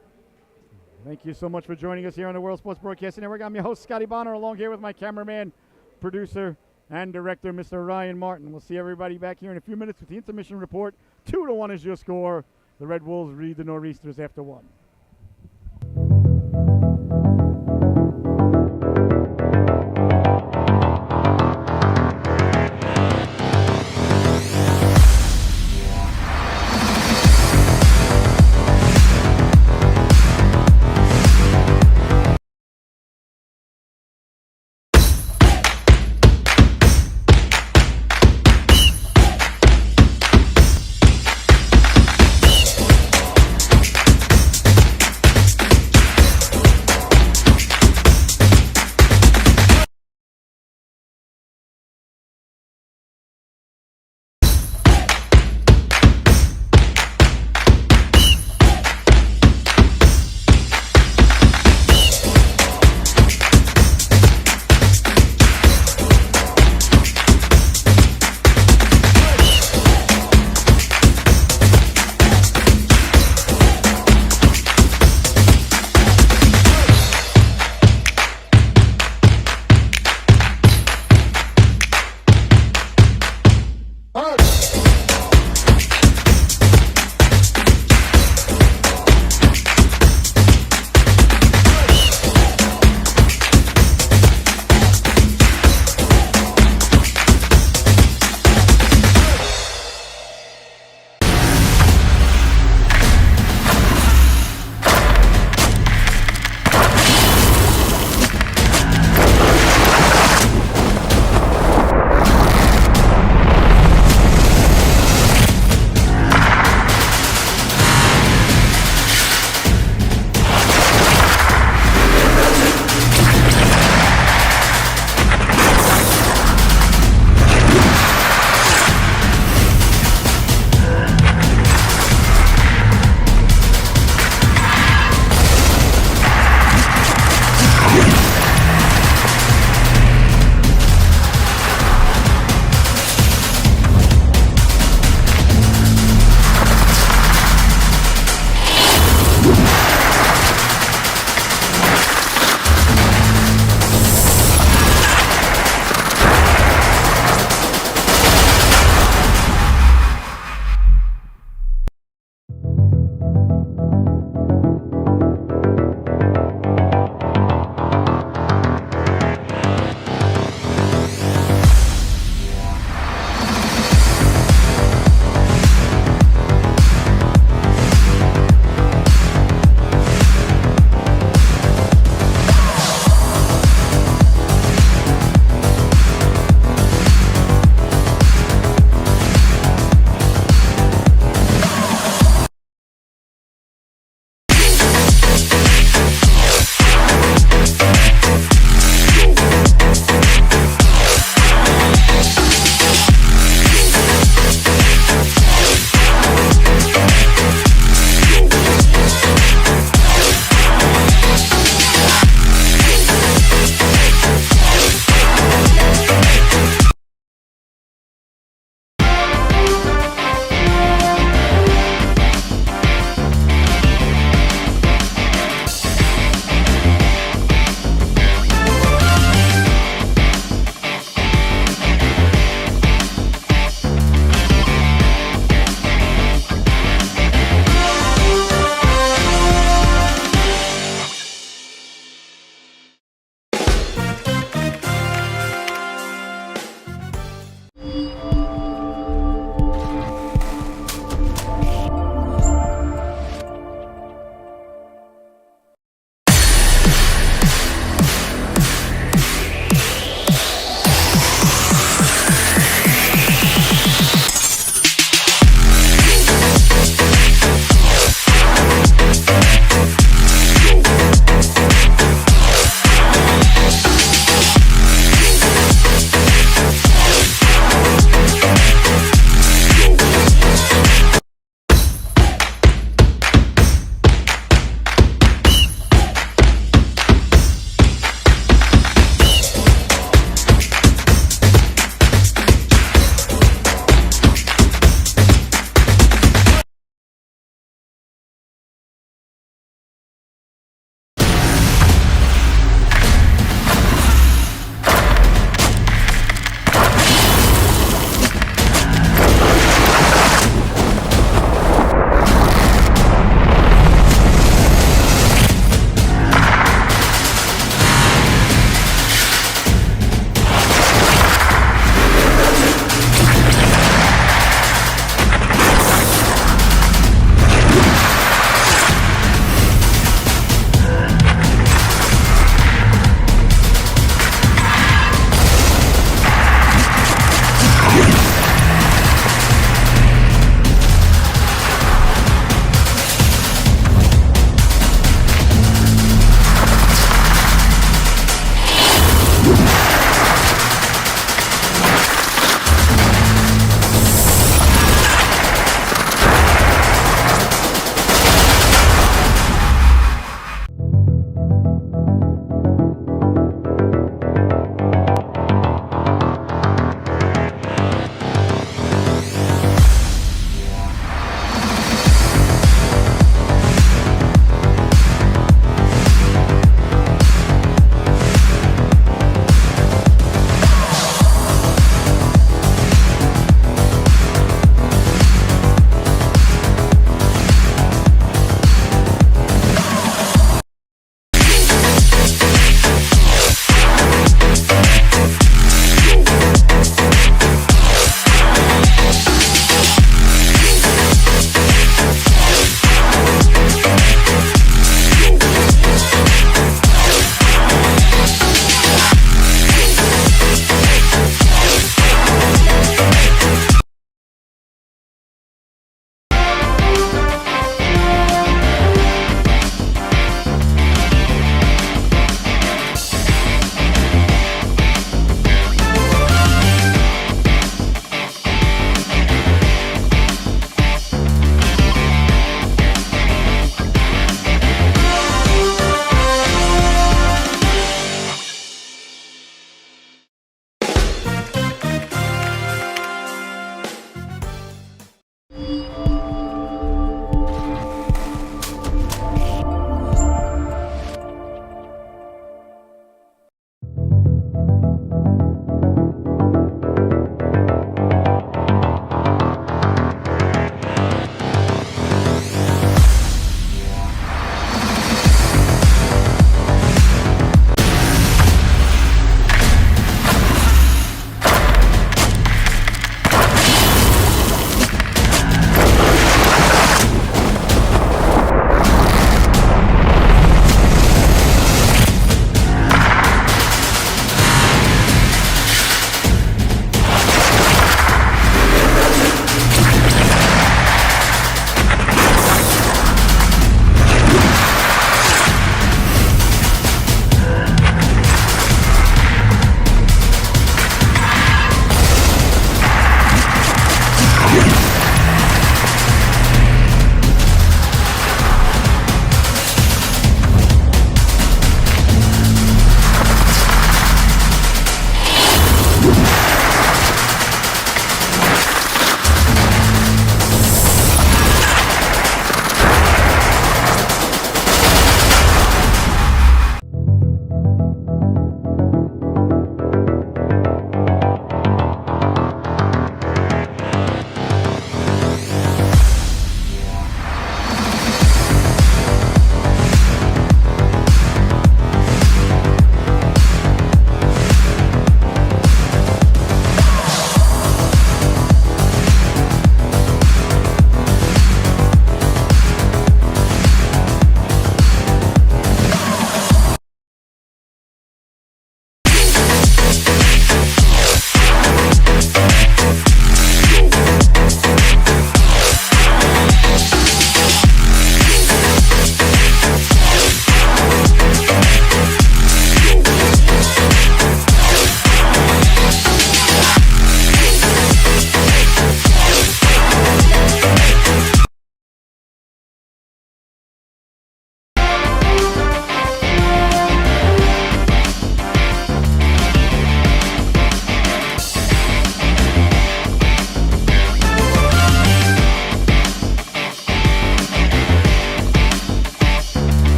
Thank you so much for joining us here on the World Sports Broadcasting Network. I'm your host, Scotty Bonner, along here with my cameraman, producer, and director, Mr. Ryan Martin. We'll see everybody back here in a few minutes with the intermission report. 2-1 is your score. The Red Wolves lead the Nor'Easters after 1.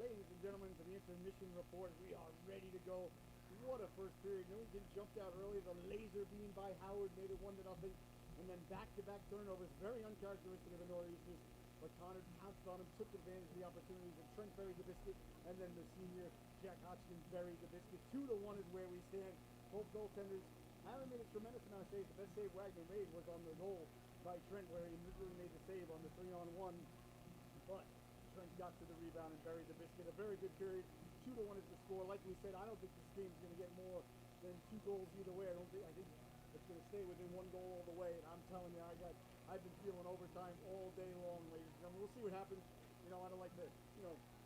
ladies and gentlemen, to the intermission report. We are ready to go. What a first period. Newington jumped out early. The laser beam by Howard made it 1-0. And then back-to-back turnovers. Very uncharacteristic of the Nor'Easters. But Conard pounced on him, took advantage of the opportunities, and Trent buried the biscuit. And then the senior, Jack Hodgkins, buried the biscuit. 2-1 is where we stand. Both goaltenders haven't made a tremendous amount of saves. The best save Wagner made was on the goal by Trent, where he literally made the save on the 3-on-1. But Trent got to the rebound and buried the biscuit. A very good period. 2-1 is the score. Like we said, I don't think this game's going to get more than 2 goals either way. I think it's going to stay within 1 goal all the way. And I'm telling you, I've been feeling overtime all day long, ladies and gentlemen. We'll see what happens. You know, I don't like to,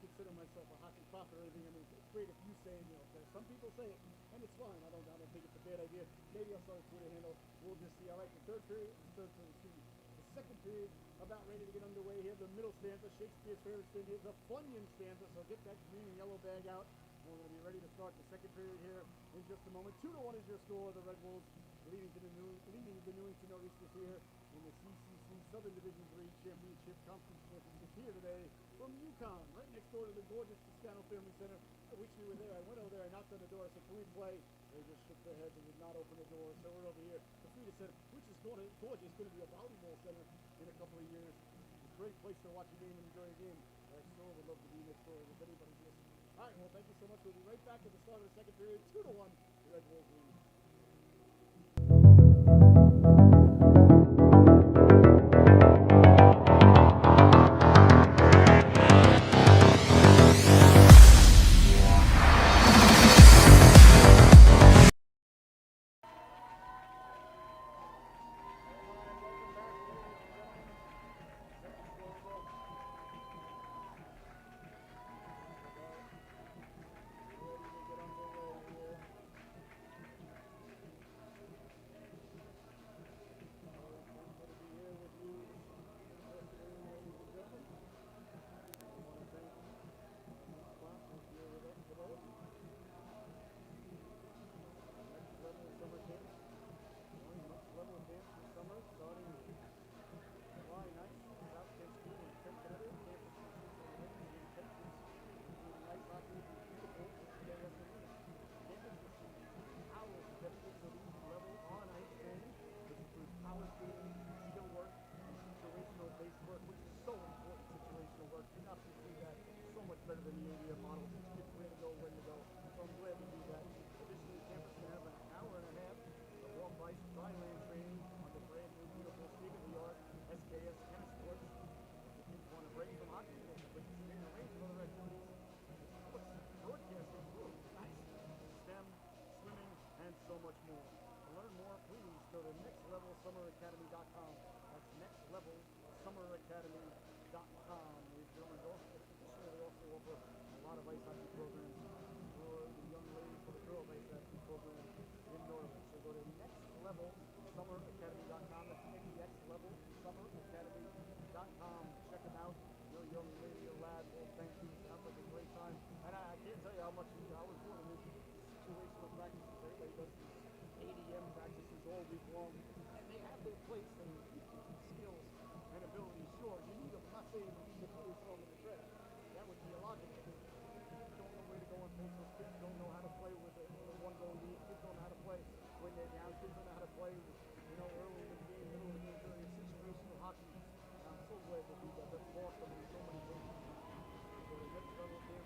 consider myself a hockey prophet or anything. I mean, it's great if you say it, some people say it, and it's fine. I don't think it's a bad idea. Maybe I'll start a Twitter handle. We'll just see. All right, the second period, about ready to get underway here. The middle stanza, Shakespeare's favorite stanza, is the Funyun stanza. So get that green and yellow bag out. We're going to be ready to start the second period here in just a moment. 2-1 is your score. The Red Wolves leading the Newington Nor'Easters here in the CCC Southern Division 3 Championship Conference Championship here today from Yukon, right next door to the gorgeous Toscano Family Center. I wish we were there. I went over there, I knocked on the door, I said, can we play? They just shook their heads and would not open the door. So we're over here. The Frida Center, which is gorgeous. It's going to be a volleyball center in a couple of years. It's a great place to watch a game and enjoy a game. I sure would love to be next door if anybody's listening. All right, well, thank you so much. We'll be right back at the start of the second period. 2-1, the Red Wolves lead. Better than the ADM model. Teach kids where to go, when to go. So I'm glad to do that. Additionally, campus can have an hour and a half of walk bike, dry land training on the brand new, beautiful, state-of-the-art SKS tennis courts. If the kids want to break from hockey, they can participate in a range of other activities. Sports, broadcasting, nice, STEM, swimming, and so much more. To learn more, please go to nextlevelSummerAcademy.com. That's nextlevelSummerAcademy.com. They also offer a lot of ice hockey programs for the young ladies, for the girls ice hockey program in Norway. So go to nextlevelSummerAcademy.com. That's nextlevelSummerAcademy.com. Check them out. Your young lady or lad will thank you. Sounds like a great time. And I can't tell you how much I was doing in this situational practices. Everybody does these ADM practices all week long. And they have their place and skills and abilities. Sure, you need them. I'm not saying you need to put yourself in the trash. That would be illogical. Kids don't know where to go on Facebook. Kids don't know how to play with a one-goal lead. Kids don't know how to play when they're down. Kids don't know how to play, early in the game, middle of the game, during situational hockey. I'm so glad to do that. That's awesome in so many ways. So the next level camp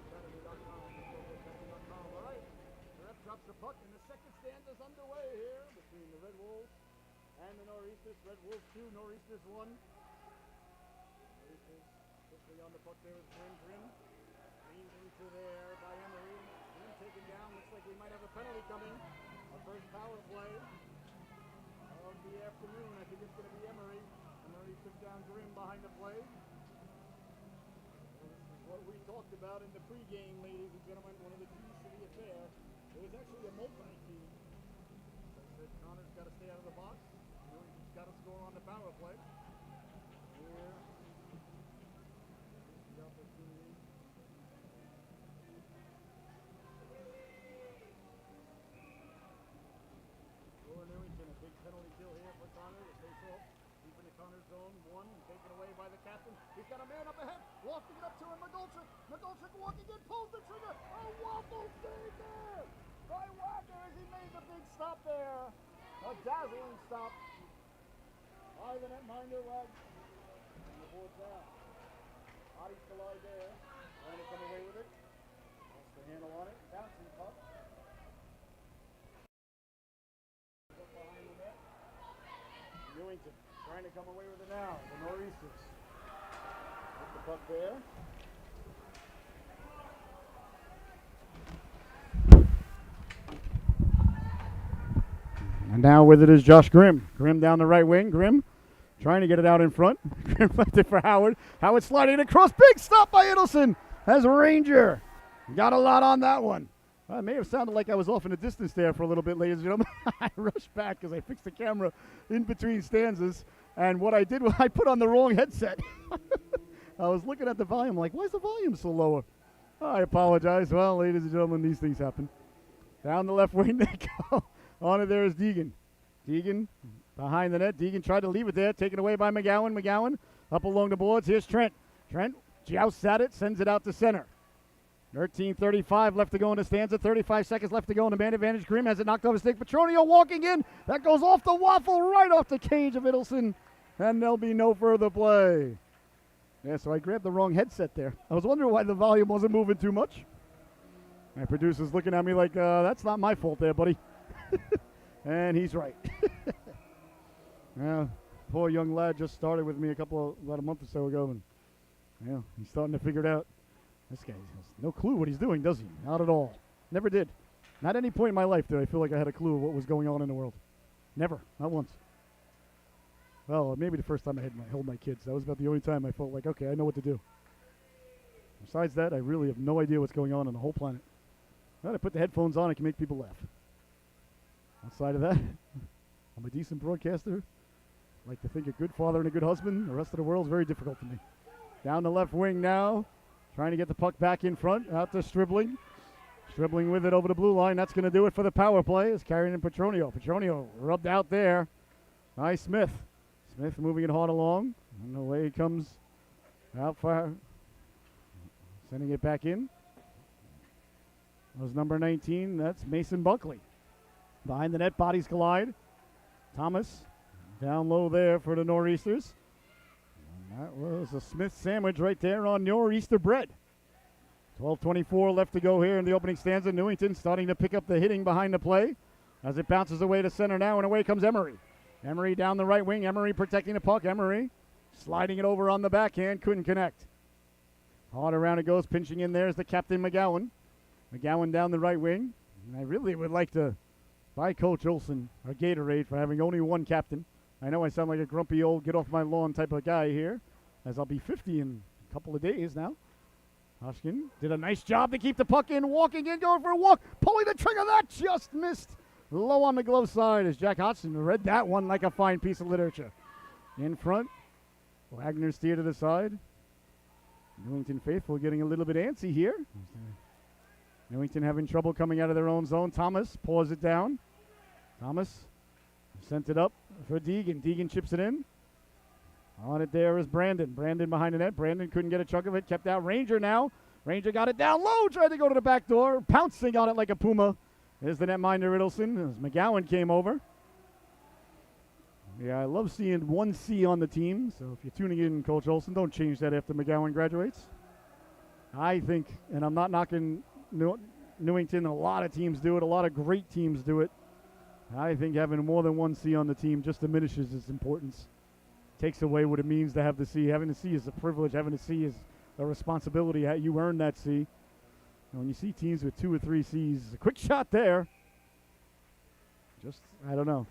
academy.com. Academy.com. All right. The ref drops the puck, and the second stand is underway here between the Red Wolves and the Nor'Easters. Red Wolves 2, Nor'Easters 1. Nor'Easters quickly on the puck there is Grim. Leans into there by Emery. Grim taken down. Looks like we might have a penalty coming. Our first power play of the afternoon. I think it's going to be Emery. Emery took down Grim behind the play. Well, this is what we talked about in the pregame, ladies and gentlemen. One of the keys to the affair. It was actually a multi-key. I said Connor's got to stay out of the box. He's got to score on the power play. Here. The opportunity. For Newington, a big penalty kill here for Connor. The face-off. Deep into Connor's zone. One taken away by the captain. He's got a man up ahead. Lofting it up to him, McGoldrick. McGoldrick walking in, pulls the trigger. A waffle save there by Wagner as he made the big stop there. A dazzling stop by the netminder Wagner. And the board's down. Bodies collide there. Trying to come away with it. Lost the handle on it. Bouncing puck. Behind the net. Newington trying to come away with it now. The Nor'Easters. Put the puck there. And now with it is Josh Grimm. Grimm down the right wing. Grimm trying to get it out in front. Grimm left it for Howard. Howard sliding across. Big stop by Idelson as Ranger. Got a lot on that one. Well, it may have sounded like I was off in the distance there for a little bit, ladies and gentlemen. I rushed back because I fixed the camera in between stanzas. And what I did was I put on the wrong headset. I was looking at the volume like, why is the volume so lower? I apologize. Well, ladies and gentlemen, these things happen. Down the left wing they go. On it there is Deegan. Deegan behind the net. Deegan tried to leave it there. Taken away by McGowan. McGowan up along the boards. Here's Trent. Trent jousts at it. Sends it out to center. 13:35 left to go in the stanza. 35 seconds left to go in the man advantage. Grimm has it knocked off his stick. Petronio walking in. That goes off the waffle right off the cage of Idelson. And there'll be no further play. Yeah, so I grabbed the wrong headset there. I was wondering why the volume wasn't moving too much. My producer's looking at me like, that's not my fault there, buddy. And he's right. Yeah, poor young lad just started with me about a month or so ago, and yeah, he's starting to figure it out. This guy has no clue what he's doing, does he? Not at all. Never did. Not at any point in my life did I feel like I had a clue of what was going on in the world. Never. Not once. Well, maybe the first time I held my kids. That was about the only time I felt like, okay, I know what to do. Besides that, I really have no idea what's going on the whole planet. Well, I put the headphones on, I can make people laugh. Outside of that, I'm a decent broadcaster. I like to think a good father and a good husband. The rest of the world is very difficult to me. Down the left wing now, trying to get the puck back in front, out to Stribling. Stribling with it over the blue line. That's going to do it for the power play. Is carrying in Petronio. Petronio rubbed out there by Smith. Smith moving it hard along. And away it comes out far. Sending it back in. That was number 19. That's Mason Buckley. Behind the net, bodies collide. Thomas down low there for the Nor'Easters. And that was a Smith sandwich right there on Nor'Easter bread. 12:24 left to go here in the opening stanza. Newington starting to pick up the hitting behind the play as it bounces away to center now, and away comes Emery. Emery down the right wing. Emery protecting the puck. Emery sliding it over on the backhand. Couldn't connect. Hard around it goes. Pinching in there is the captain, McGowan. McGowan down the right wing. And I really would like to buy Coach Olson a Gatorade for having only one captain. I know I sound like a grumpy old get off my lawn type of guy here, as I'll be 50 in a couple of days now. Hoskins did a nice job to keep the puck in, walking in, going for a walk, pulling the trigger. That just missed low on the glove side as Jack Hodgson read that one like a fine piece of literature. In front, Wagner steer to the side. Newington faithful getting a little bit antsy here. Newington having trouble coming out of their own zone. Thomas paws it down. Thomas sent it up for Deegan. Deegan chips it in. On it there is Brandon. Brandon behind the net. Brandon couldn't get a chunk of it. Kept out. Ranger now. Ranger got it down low. Tried to go to the back door. Pouncing on it like a puma. There's the netminder Idelson as McGowan came over. Yeah, I love seeing 1C on the team. So if you're tuning in, Coach Olson, don't change that after McGowan graduates. I think, and I'm not knocking Newington, a lot of teams do it. A lot of great teams do it. I think having more than 1C on the team just diminishes its importance. Takes away what it means to have the C. Having the C is a privilege. Having the C is a responsibility. You earn that C. And when you see teams with 2 or 3 C's, a quick shot there. Just, I don't know.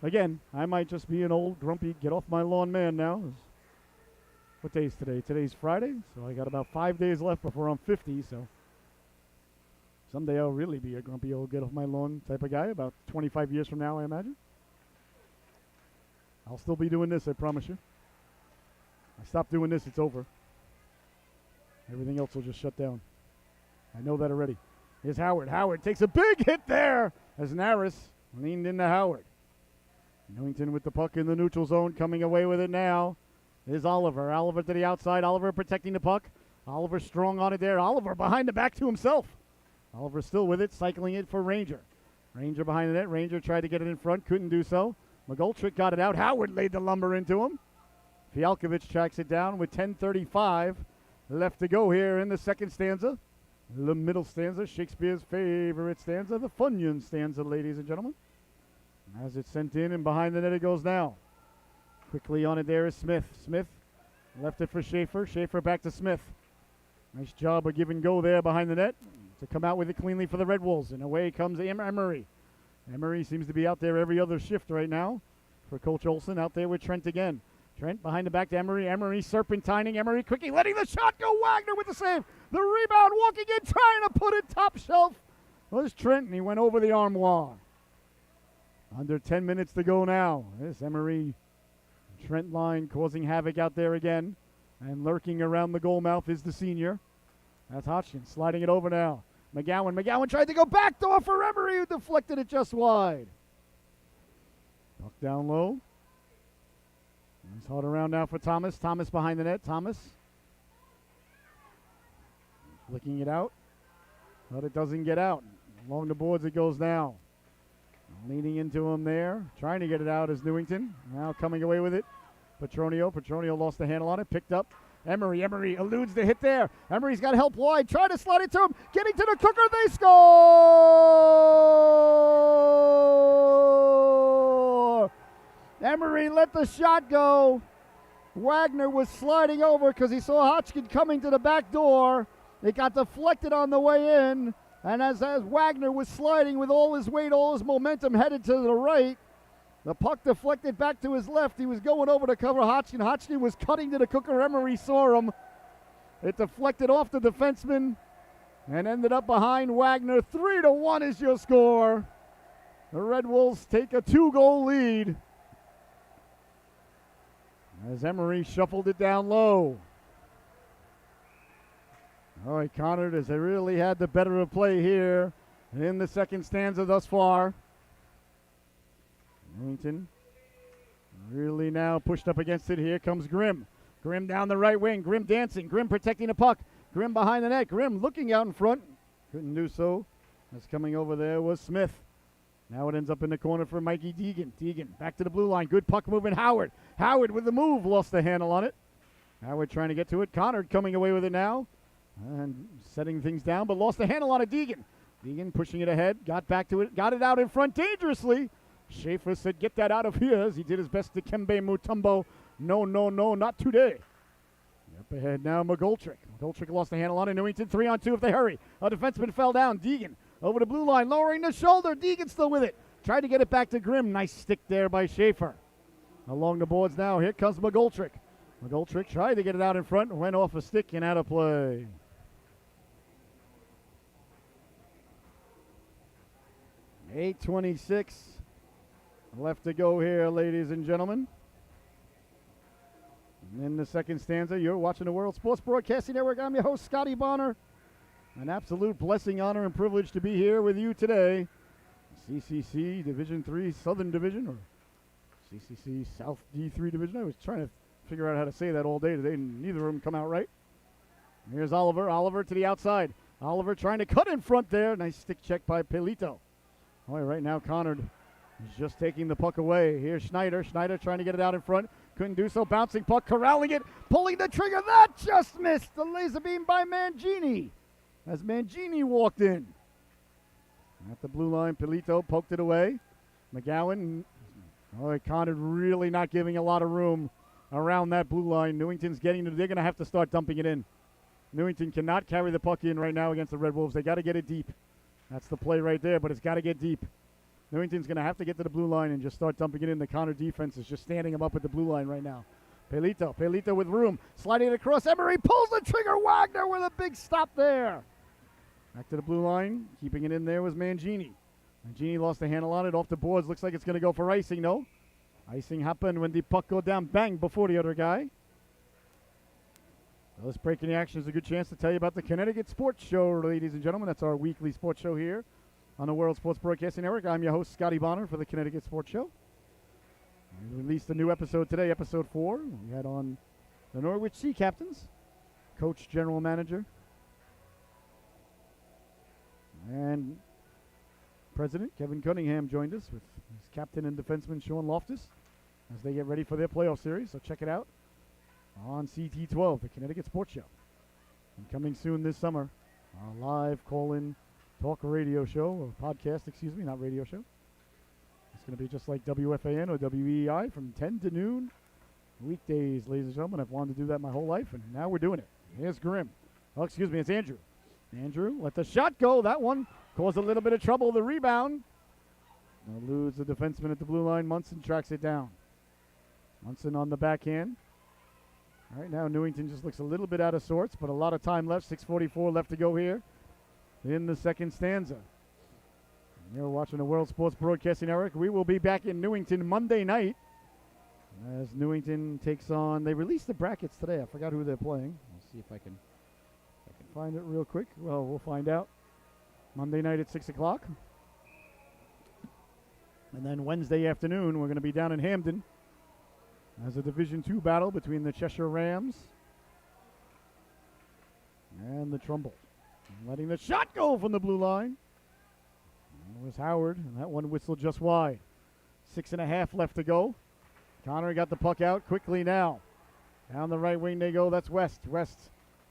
Again, I might just be an old, grumpy, get off my lawn man now. What day is today? Today's Friday, so I got about 5 days left before I'm 50, so someday I'll really be a grumpy old get off my lawn type of guy, about 25 years from now, I imagine. I'll still be doing this, I promise you. I stop doing this, it's over. Everything else will just shut down. I know that already. Here's Howard. Howard takes a big hit there as Naris leaned into Howard. Newington with the puck in the neutral zone, coming away with it now. is Oliver. Oliver to the outside. Oliver protecting the puck. Oliver strong on it there. Oliver behind the back to himself. Oliver still with it, cycling it for Ranger. Ranger behind the net. Ranger tried to get it in front, couldn't do so. McGoldrick got it out. Howard laid the lumber into him. Fialkovich tracks it down with 10:35 left to go here in the second stanza. The middle stanza, Shakespeare's favorite stanza, the Funyun stanza, ladies and gentlemen. As it's sent in, and behind the net it goes now. Quickly on it there is Smith. Smith left it for Schaefer. Schaefer back to Smith. Nice job of give and go there behind the net to come out with it cleanly for the Red Wolves. And away comes Emery. Emery seems to be out there every other shift right now for Coach Olson. Out there with Trent again. Trent behind the back to Emery. Emery serpentining. Emery quickly letting the shot go. Wagner with the save. The rebound walking in, trying to put it top shelf. Was Trent, and he went over the armoire. Under 10 minutes to go now. This Emery Trent line causing havoc out there again. And lurking around the goal mouth is the senior. That's Hodgkin sliding it over now. McGowan. McGowan tried to go backdoor for Emery, who deflected it just wide. Puck down low. It's hard around now for Thomas. Thomas behind the net. Thomas flicking it out, but it doesn't get out. Along the boards it goes now. Leaning into him there. Trying to get it out is Newington. Now coming away with it. Petronio. Petronio lost the handle on it. Picked up. Emery. Emery eludes the hit there. Emery's got help wide. Trying to slide it to him. Getting to the cooker. They score! Emery let the shot go. Wagner was sliding over because he saw Hodgkin coming to the back door. It got deflected on the way in. And as Wagner was sliding with all his weight, all his momentum headed to the right, the puck deflected back to his left. He was going over to cover Hodgkin. Hodgkin was cutting to the cooker. Emery saw him. It deflected off the defenseman and ended up behind Wagner. 3-1 is your score. The Red Wolves take a 2-goal lead as Emery shuffled it down low. All right, Conard has really had the better of play here in the second stanza thus far. Newington really now pushed up against it. Here comes Grimm. Grimm down the right wing. Grimm dancing. Grimm protecting the puck. Grimm behind the net. Grimm looking out in front. Couldn't do so. As coming over there was Smith. Now it ends up in the corner for Mikey Deegan. Deegan back to the blue line. Good puck moving. Howard. Howard with the move. Lost the handle on it. Howard trying to get to it. Conard coming away with it now. And setting things down, but lost the handle on it. Deegan. Deegan pushing it ahead. Got back to it. Got it out in front dangerously. Schaefer said, get that out of here, as he did his best to Kembe Mutombo. No, no, no, not today. Up ahead now, McGoldrick. McGoldrick lost the handle on it. Newington 3-on-2 if they hurry. A defenseman fell down. Deegan over the blue line, lowering the shoulder. Deegan still with it. Tried to get it back to Grimm. Nice stick there by Schaefer. Along the boards now, here comes McGoldrick. McGoldrick tried to get it out in front, went off a stick and out of play. .826 left to go here, ladies and gentlemen. And in the second stanza, you're watching the World Sports Broadcasting Network. I'm your host, Scotty Bonner. An absolute blessing, honor, and privilege to be here with you today. CCC Division III Southern Division, or CCC South D3 Division. I was trying to figure out how to say that all day today, and neither of them come out right. Here's Oliver. Oliver to the outside. Oliver trying to cut in front there. Nice stick check by Pelito. All right now Conard is just taking the puck away. Here's Schneider. Schneider trying to get it out in front. Couldn't do so. Bouncing puck, corralling it, pulling the trigger. That just missed. The laser beam by Mangini as Mangini walked in. At the blue line, Pelito poked it away. McGowan. All right, Conard really not giving a lot of room around that blue line. Newington's getting it. They're going to have to start dumping it in. Newington cannot carry the puck in right now against the Red Wolves. They got to get it deep. That's the play right there, but it's got to get deep. Newington's going to have to get to the blue line and just start dumping it in. The Conard defense is just standing him up at the blue line right now. Pelito. Pelito with room. Sliding it across. Emery pulls the trigger. Wagner with a big stop there. Back to the blue line. Keeping it in there was Mangini. Mangini lost the handle on it. Off the boards. Looks like it's going to go for icing, though. Icing happened when the puck go down, bang, before the other guy. Well, this break in the action is a good chance to tell you about the Connecticut Sports Show, ladies and gentlemen. That's our weekly sports show here on the World Sports Broadcasting Network. I'm your host, Scotty Bonner, for the Connecticut Sports Show. We released a new episode today, episode 4. We had on the Norwich Sea Captains, coach, general manager, and president Kevin Cunningham joined us with his captain and defenseman Sean Loftus as they get ready for their playoff series. So check it out on CT12, the Connecticut Sports Show. And coming soon this summer, our live call-in talk radio show, or podcast, excuse me, not radio show. It's going to be just like WFAN or WEI from 10 to noon, weekdays, ladies and gentlemen. I've wanted to do that my whole life, and now we're doing it. Here's Grimm. Oh, excuse me, it's Andrew. Andrew, let the shot go. That one caused a little bit of trouble. The rebound. Eludes the defenseman at the blue line. Munson tracks it down. Munson on the backhand. All right, now Newington just looks a little bit out of sorts, but a lot of time left. 6:44 left to go here in the second stanza. And you're watching the World Sports Broadcasting Network. We will be back in Newington Monday night as Newington takes on. They released the brackets today. I forgot who they're playing. Let's see if I can find it real quick. Well, we'll find out. Monday night at 6 o'clock. And then Wednesday afternoon, we're going to be down in Hamden as a Division II battle between the Cheshire Rams and the Trumbull. And letting the shot go from the blue line. It was Howard, and that one whistled just wide. 6.5 left to go. Connor got the puck out quickly now. Down the right wing they go. That's West. West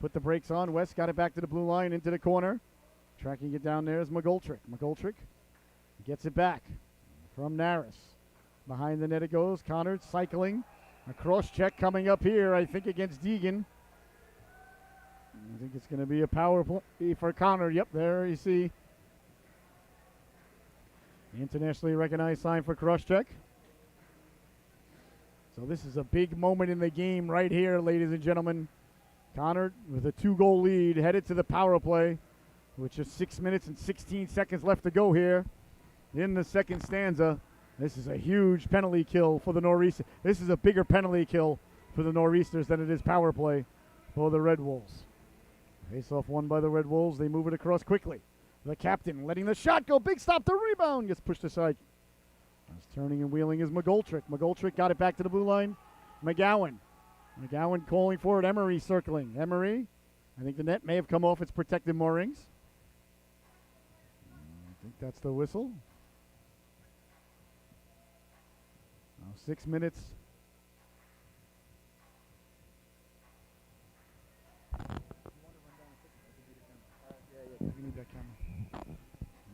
put the brakes on. West got it back to the blue line into the corner. Tracking it down there is McGoldrick. McGoldrick gets it back from Naris. Behind the net it goes. Conard cycling. A cross check coming up here, I think, against Deegan. I think it's going to be a power play for Conard. Yep, there you see. The internationally recognized sign for cross check. So this is a big moment in the game right here, ladies and gentlemen. Conard with a 2-goal lead, headed to the power play, with just 6 minutes and 16 seconds left to go here in the second stanza. This is a huge penalty kill for the Nor'Easters. This is a bigger penalty kill for the Nor'Easters than it is power play for the Red Wolves. Face-off won by the Red Wolves. They move it across quickly. The captain letting the shot go. Big stop. The rebound gets pushed aside. As turning and wheeling is McGoldrick. McGoldrick got it back to the blue line. McGowan. McGowan calling for it. Emery circling. Emery. I think the net may have come off its protective moorings. I think that's the whistle. Now 6 minutes.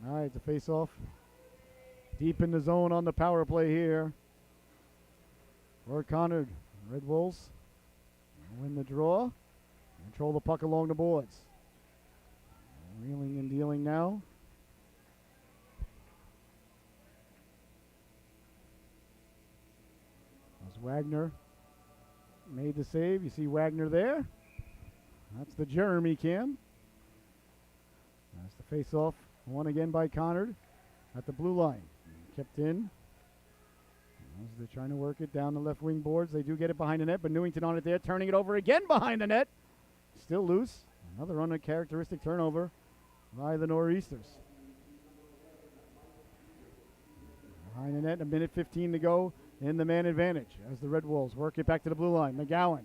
All right, the face-off. Deep in the zone on the power play here for Conard. Red Wolves win the draw. Control the puck along the boards. Wheeling and dealing now. As Wagner made the save. You see Wagner there. That's the Jeremy cam. That's the face-off. Won again by Conard at the blue line. Kept in. As they're trying to work it down the left wing boards. They do get it behind the net, but Newington on it there. Turning it over again behind the net. Still loose. Another uncharacteristic turnover by the Nor'Easters. Behind the net, 1:15 to go in the man advantage as the Red Wolves work it back to the blue line. McGowan.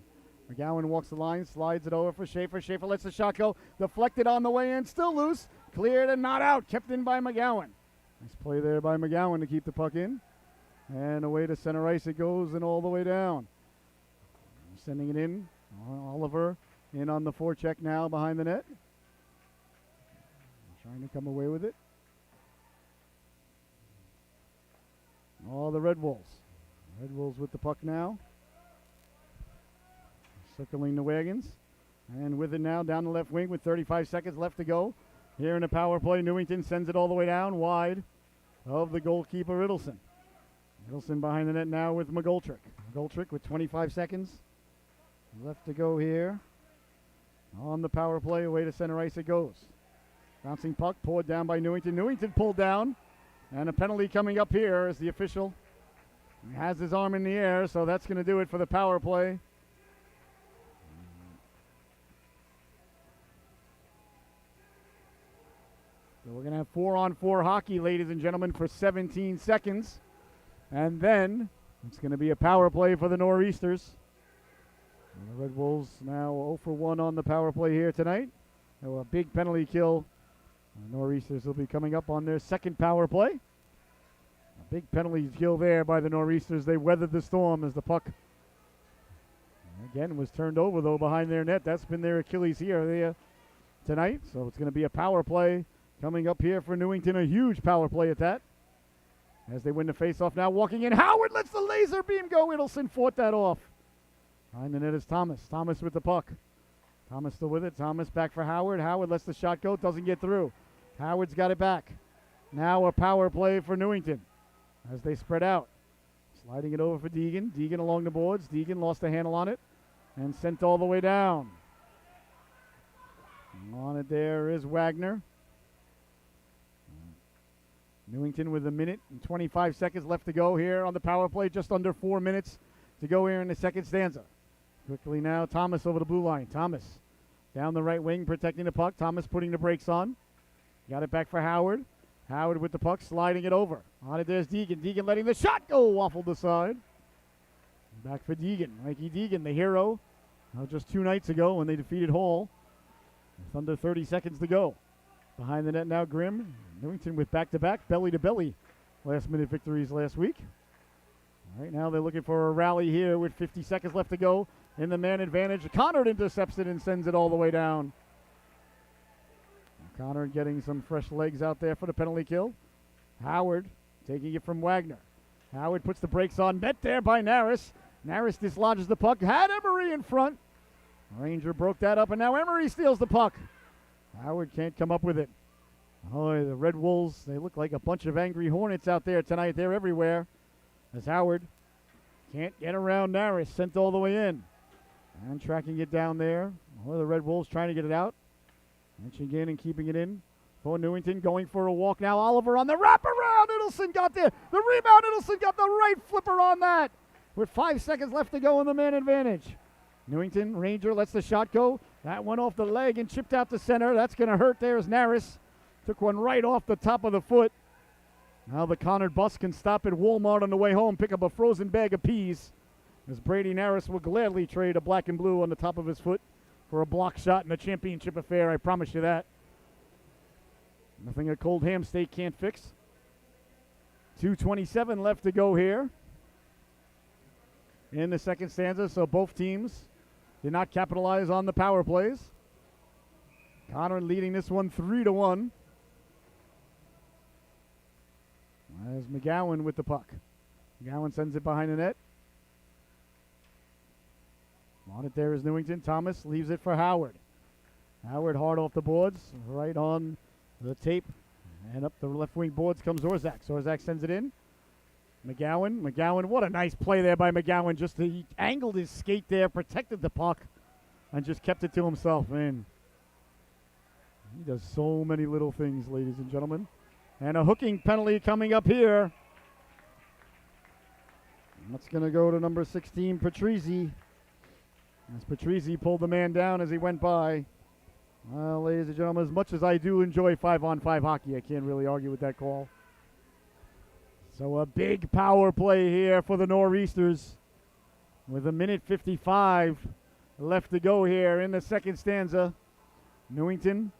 McGowan walks the line, slides it over for Schaefer. Schaefer lets the shot go. Deflected on the way in, still loose. Cleared and not out. Kept in by McGowan. Nice play there by McGowan to keep the puck in. And away to center ice it goes and all the way down. Sending it in. Oliver in on the forecheck now behind the net. Trying to come away with it. All the Red Wolves. Red Wolves with the puck now. Circling the wagons. And with it now down the left wing with 35 seconds left to go. Here in the power play, Newington sends it all the way down wide of the goalkeeper, Riddleson. Riddleson behind the net now with McGoldrick. McGoldrick with 25 seconds left to go here. On the power play, away to center ice it goes. Bouncing puck poured down by Newington. Newington pulled down. And a penalty coming up here as the official has his arm in the air, so that's going to do it for the power play. So we're going to have 4-on-4 hockey, ladies and gentlemen, for 17 seconds. And then it's going to be a power play for the Nor'Easters. And the Red Wolves now 0 for 1 on the power play here tonight. A big penalty kill. The Nor'Easters will be coming up on their second power play. A big penalty kill there by the Nor'Easters. They weathered the storm as the puck again was turned over though behind their net. That's been their Achilles heel there tonight. So it's going to be a power play coming up here for Newington. A huge power play at that. As they win the faceoff now, walking in. Howard lets the laser beam go. Idelson fought that off. Behind the net is Thomas. Thomas with the puck. Thomas still with it. Thomas back for Howard. Howard lets the shot go. Doesn't get through. Howard's got it back. Now a power play for Newington as they spread out. Sliding it over for Deegan. Deegan along the boards. Deegan lost the handle on it and sent all the way down. On it there is Wagner. Newington with 1 minute and 25 seconds left to go here on the power play. Just under 4 minutes to go here in the second stanza. Quickly now, Thomas over the blue line. Thomas down the right wing protecting the puck. Thomas putting the brakes on. Got it back for Howard. Howard with the puck sliding it over. On it there's Deegan. Deegan letting the shot go. Waffled aside. Back for Deegan. Mikey Deegan, the hero. Just 2 nights ago when they defeated Hall. With under 30 seconds to go. Behind the net now, Grimm. Newington with back-to-back, belly-to-belly last-minute victories last week. Right now they're looking for a rally here with 50 seconds left to go in the man advantage. Conard intercepts it and sends it all the way down. Conard getting some fresh legs out there for the penalty kill. Howard taking it from Wagner. Howard puts the brakes on. Met there by Naris. Naris dislodges the puck. Had Emery in front. Ranger broke that up, and now Emery steals the puck. Howard can't come up with it. Oh, the Red Wolves, they look like a bunch of angry hornets out there tonight. They're everywhere. As Howard can't get around Naris, sent all the way in. And tracking it down there. Oh, the Red Wolves trying to get it out. Reaching in and keeping it in. For Newington, going for a walk now. Oliver on the wraparound. Idelson got there. The rebound. Idelson got the right flipper on that. With 5 seconds left to go in the man advantage. Newington, Ranger lets the shot go. That went off the leg and chipped out to center. That's going to hurt. There's Naris. Took one right off the top of the foot. Now the Conard bus can stop at Walmart on the way home, pick up a frozen bag of peas. As Brady Naris will gladly trade a black and blue on the top of his foot for a block shot in a championship affair, I promise you that. Nothing a cold ham steak can't fix. 2:27 left to go here in the second stanza, so both teams did not capitalize on the power plays. Conard leading this one 3-1. As McGowan with the puck. McGowan sends it behind the net. On it there is Newington. Thomas leaves it for Howard. Howard hard off the boards, right on the tape. And up the left wing boards comes Orzak. Orzak sends it in. McGowan, what a nice play there by McGowan. Just he angled his skate there, protected the puck, and just kept it to himself. Man, he does so many little things, ladies and gentlemen. And a hooking penalty coming up here. That's going to go to number 16, Patrizzi. As Patrizzi pulled the man down as he went by. Well, ladies and gentlemen, as much as I do enjoy 5-on-5 hockey, I can't really argue with that call. So a big power play here for the Nor'Easters with 1:55 left to go here in the second stanza. Newington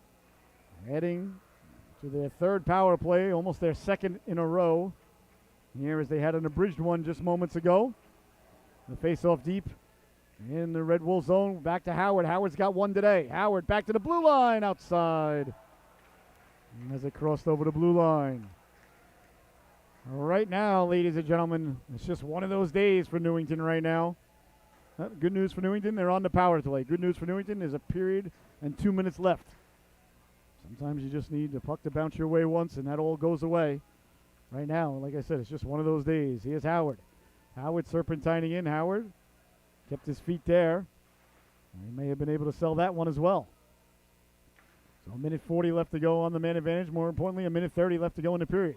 heading to their third power play, almost their second in a row. Here as they had an abridged one just moments ago. The face-off deep in the Red Wolf zone. Back to Howard. Howard's got one today. Howard back to the blue line outside. And as it crossed over the blue line. Right now, ladies and gentlemen, it's just one of those days for Newington right now. Good news for Newington, they're on the power play. Good news for Newington, there's a period and 2 minutes left. Sometimes you just need the puck to bounce your way once, and that all goes away. Right now, like I said, it's just one of those days. Here's Howard. Howard serpentining in. Howard kept his feet there. He may have been able to sell that one as well. So 1:40 left to go on the man advantage. More importantly, 1:30 left to go in the period.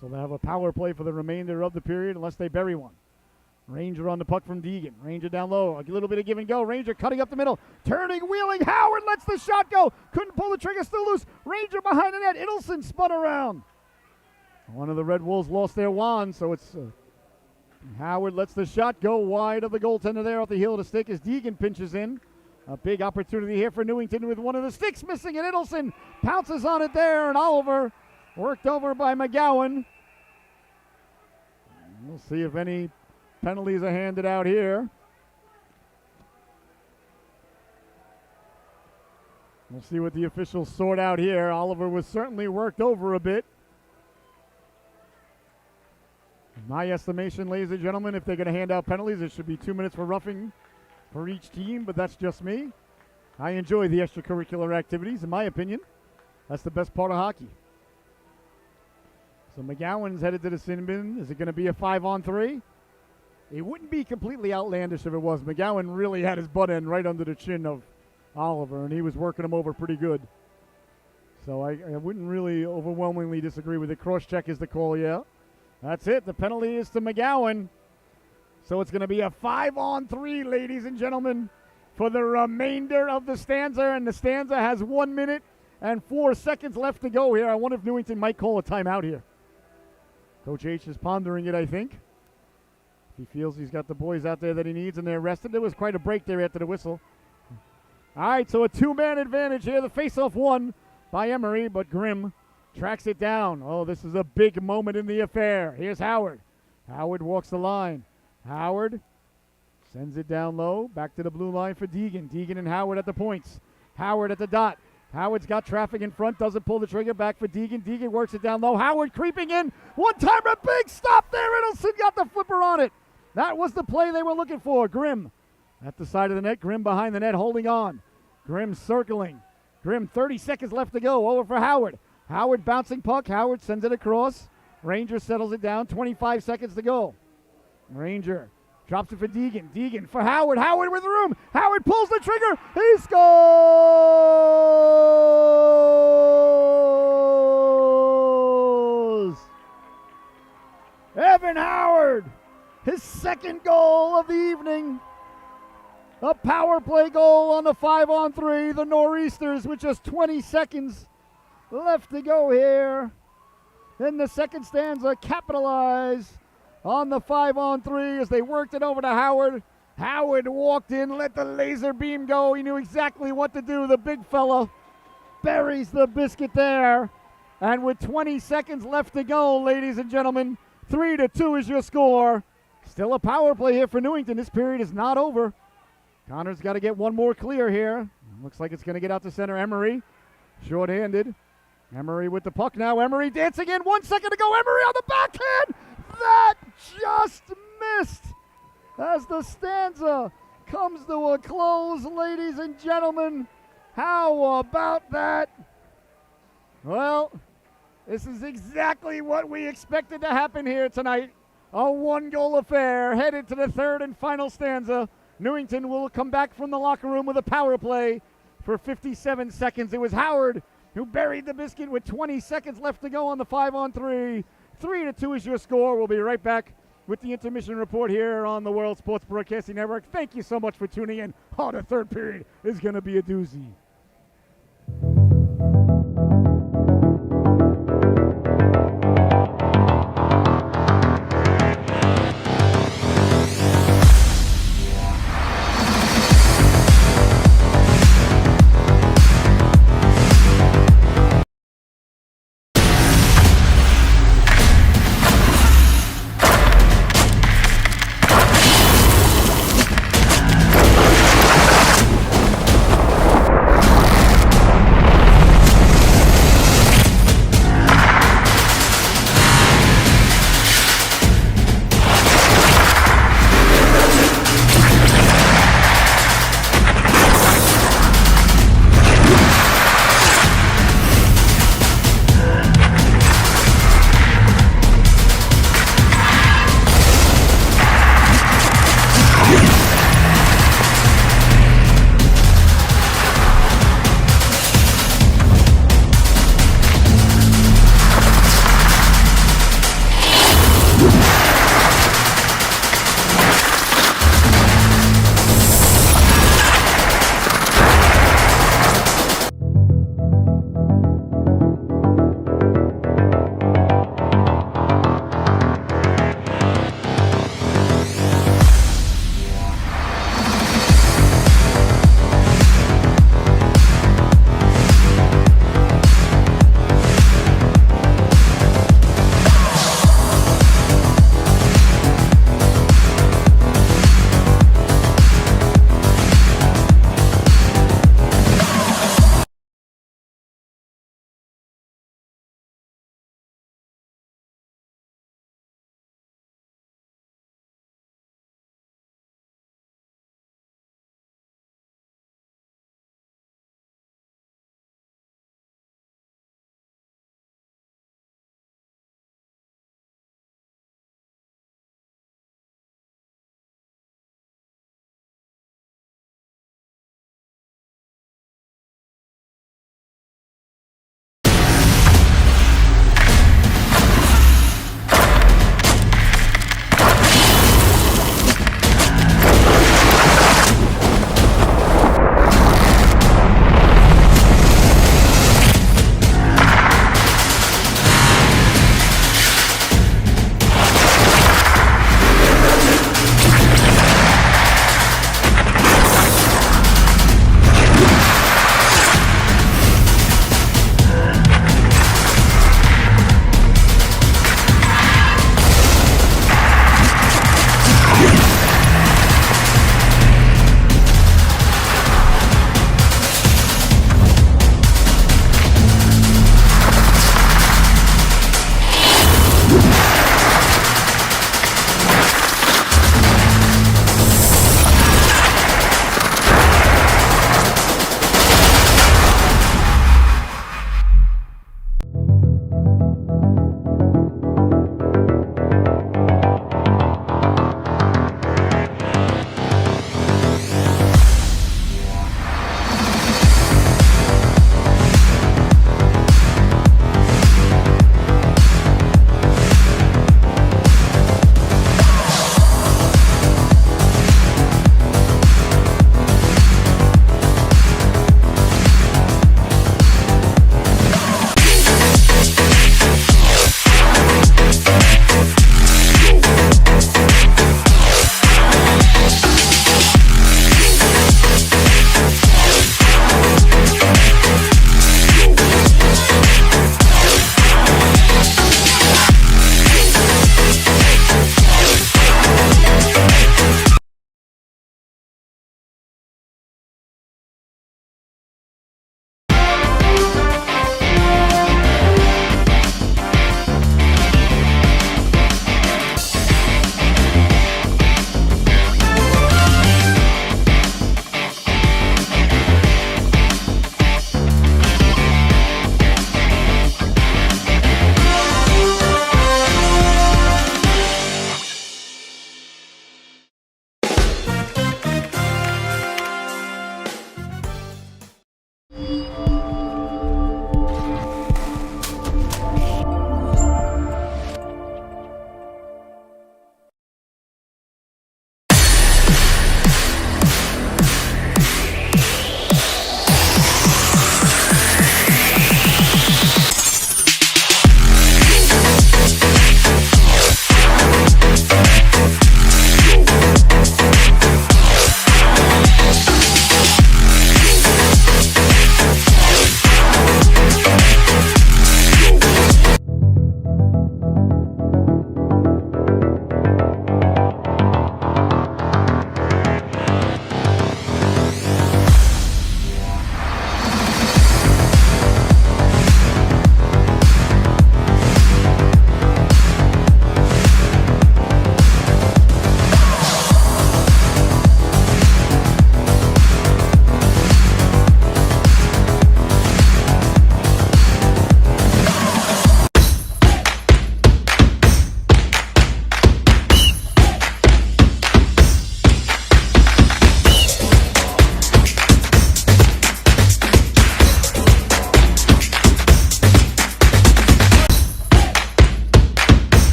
So they'll have a power play for the remainder of the period unless they bury one. Ranger on the puck from Deegan. Ranger down low. A little bit of give and go. Ranger cutting up the middle. Turning, wheeling. Howard lets the shot go. Couldn't pull the trigger. Still loose. Ranger behind the net. Idelson spun around. One of the Red Wolves lost their wand, so it's Howard lets the shot go wide of the goaltender there off the heel of the stick as Deegan pinches in. A big opportunity here for Newington with one of the sticks missing, and Idelson pounces on it there, and Oliver worked over by McGowan. We'll see if any penalties are handed out here. We'll see what the officials sort out here. Oliver was certainly worked over a bit. In my estimation, ladies and gentlemen, if they're going to hand out penalties, it should be 2 minutes for roughing for each team, but that's just me. I enjoy the extracurricular activities, in my opinion. That's the best part of hockey. So McGowan's headed to the sin bin. Is it going to be a 5-on-3? It wouldn't be completely outlandish if it was. McGowan really had his butt end right under the chin of Oliver, and he was working him over pretty good. So I wouldn't really overwhelmingly disagree with it. Cross-check is the call, yeah. That's it. The penalty is to McGowan. So it's going to be a 5-on-3, ladies and gentlemen, for the remainder of the stanza. And the stanza has 1 minute and 4 seconds left to go here. I wonder if Newington might call a timeout here. Coach H is pondering it, I think. He feels he's got the boys out there that he needs, and they're rested. There was quite a break there after the whistle. All right, so a two-man advantage here. The face-off won by Emery, but Grimm tracks it down. Oh, this is a big moment in the affair. Here's Howard. Howard walks the line. Howard sends it down low. Back to the blue line for Deegan. Deegan and Howard at the points. Howard at the dot. Howard's got traffic in front. Doesn't pull the trigger. Back for Deegan. Deegan works it down low. Howard creeping in. One-timer. Big stop there. Idelson got the flipper on it. That was the play they were looking for. Grimm at the side of the net. Grimm behind the net holding on. Grimm circling. Grimm 30 seconds left to go. Over for Howard. Howard bouncing puck. Howard sends it across. Ranger settles it down. 25 seconds to go. Ranger drops it for Deegan. Deegan for Howard. Howard with room. Howard pulls the trigger. He scores! Evan Howard, his second goal of the evening. A power play goal on the 5-on-3. The Nor'Easters with just 20 seconds left to go here. In the second stanza, capitalize on the 5-on-3 as they worked it over to Howard. Howard walked in, let the laser beam go. He knew exactly what to do. The big fella buries the biscuit there. And with 20 seconds left to go, ladies and gentlemen, 3-2 is your score. Still a power play here for Newington. This period is not over. Connor's got to get one more clear here. Looks like it's going to get out to center. Emery, short-handed. Emery with the puck now. Emery dancing in. 1 second to go. Emery on the backhand. That just missed as the stanza comes to a close, ladies and gentlemen. How about that? Well, this is exactly what we expected to happen here tonight. A one-goal affair headed to the third and final stanza. Newington will come back from the locker room with a power play for 57 seconds. It was Howard who buried the biscuit with 20 seconds left to go on the 5-on-3. 3-2 is your score. We'll be right back with the intermission report here on the World Sports Broadcasting Network. Thank you so much for tuning in. Oh, the third period is going to be a doozy.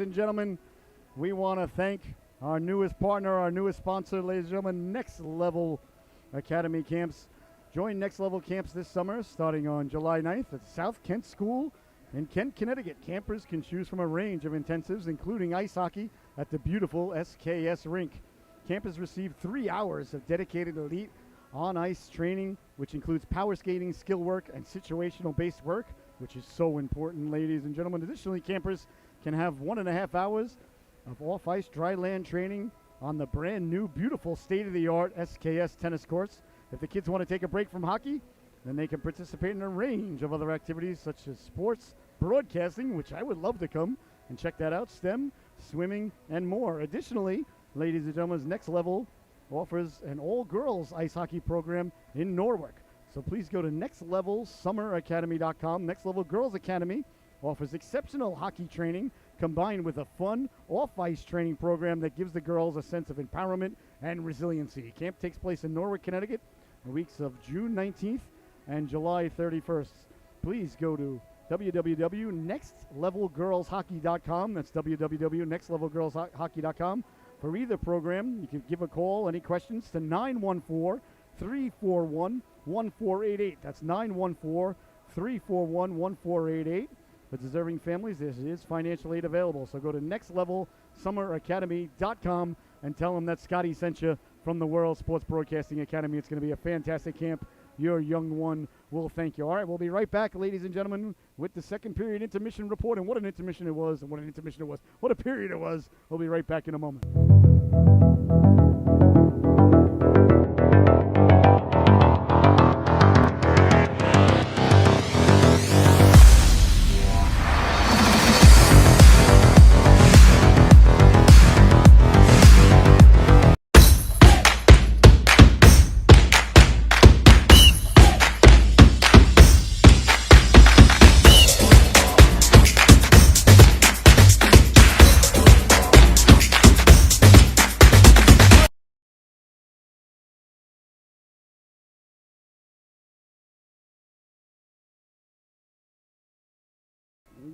and gentlemen, we want to thank our newest partner, our newest sponsor, ladies and gentlemen, Next Level Academy Camps. Join Next Level Camps this summer, starting on July 9th at South Kent School in Kent, Connecticut. Campers can choose from a range of intensives, including ice hockey at the beautiful SKS rink. Campers receive 3 hours of dedicated elite on-ice training, which includes power skating, skill work, and situational-based work, which is so important, ladies and gentlemen. Additionally, campers can have 1.5 hours of off-ice dry land training on the brand new, beautiful, state-of-the-art SKS tennis courts. If the kids want to take a break from hockey, then they can participate in a range of other activities such as sports, broadcasting, which I would love to come and check that out, STEM, swimming, and more. Additionally, ladies and gentlemen, Next Level offers an all-girls ice hockey program in Norwalk. So please go to nextlevelsummeracademy.com. Next Level Girls Academy offers exceptional hockey training combined with a fun off-ice training program that gives the girls a sense of empowerment and resiliency. Camp takes place in Norwalk, Connecticut, the weeks of June 19th and July 31st. Please go to www.nextlevelgirlshockey.com. That's www.nextlevelgirlshockey.com. For either program, you can give a call. Any questions to 914-341-1488. That's 914-341-1488. For deserving families, there is financial aid available. So go to nextlevelsummeracademy.com and tell them that Scotty sent you from the World Sports Broadcasting Academy. It's going to be a fantastic camp. Your young one will thank you. All right, we'll be right back, ladies and gentlemen, with the second period intermission report. And what an intermission it was, and what an intermission it was. What a period it was. We'll be right back in a moment.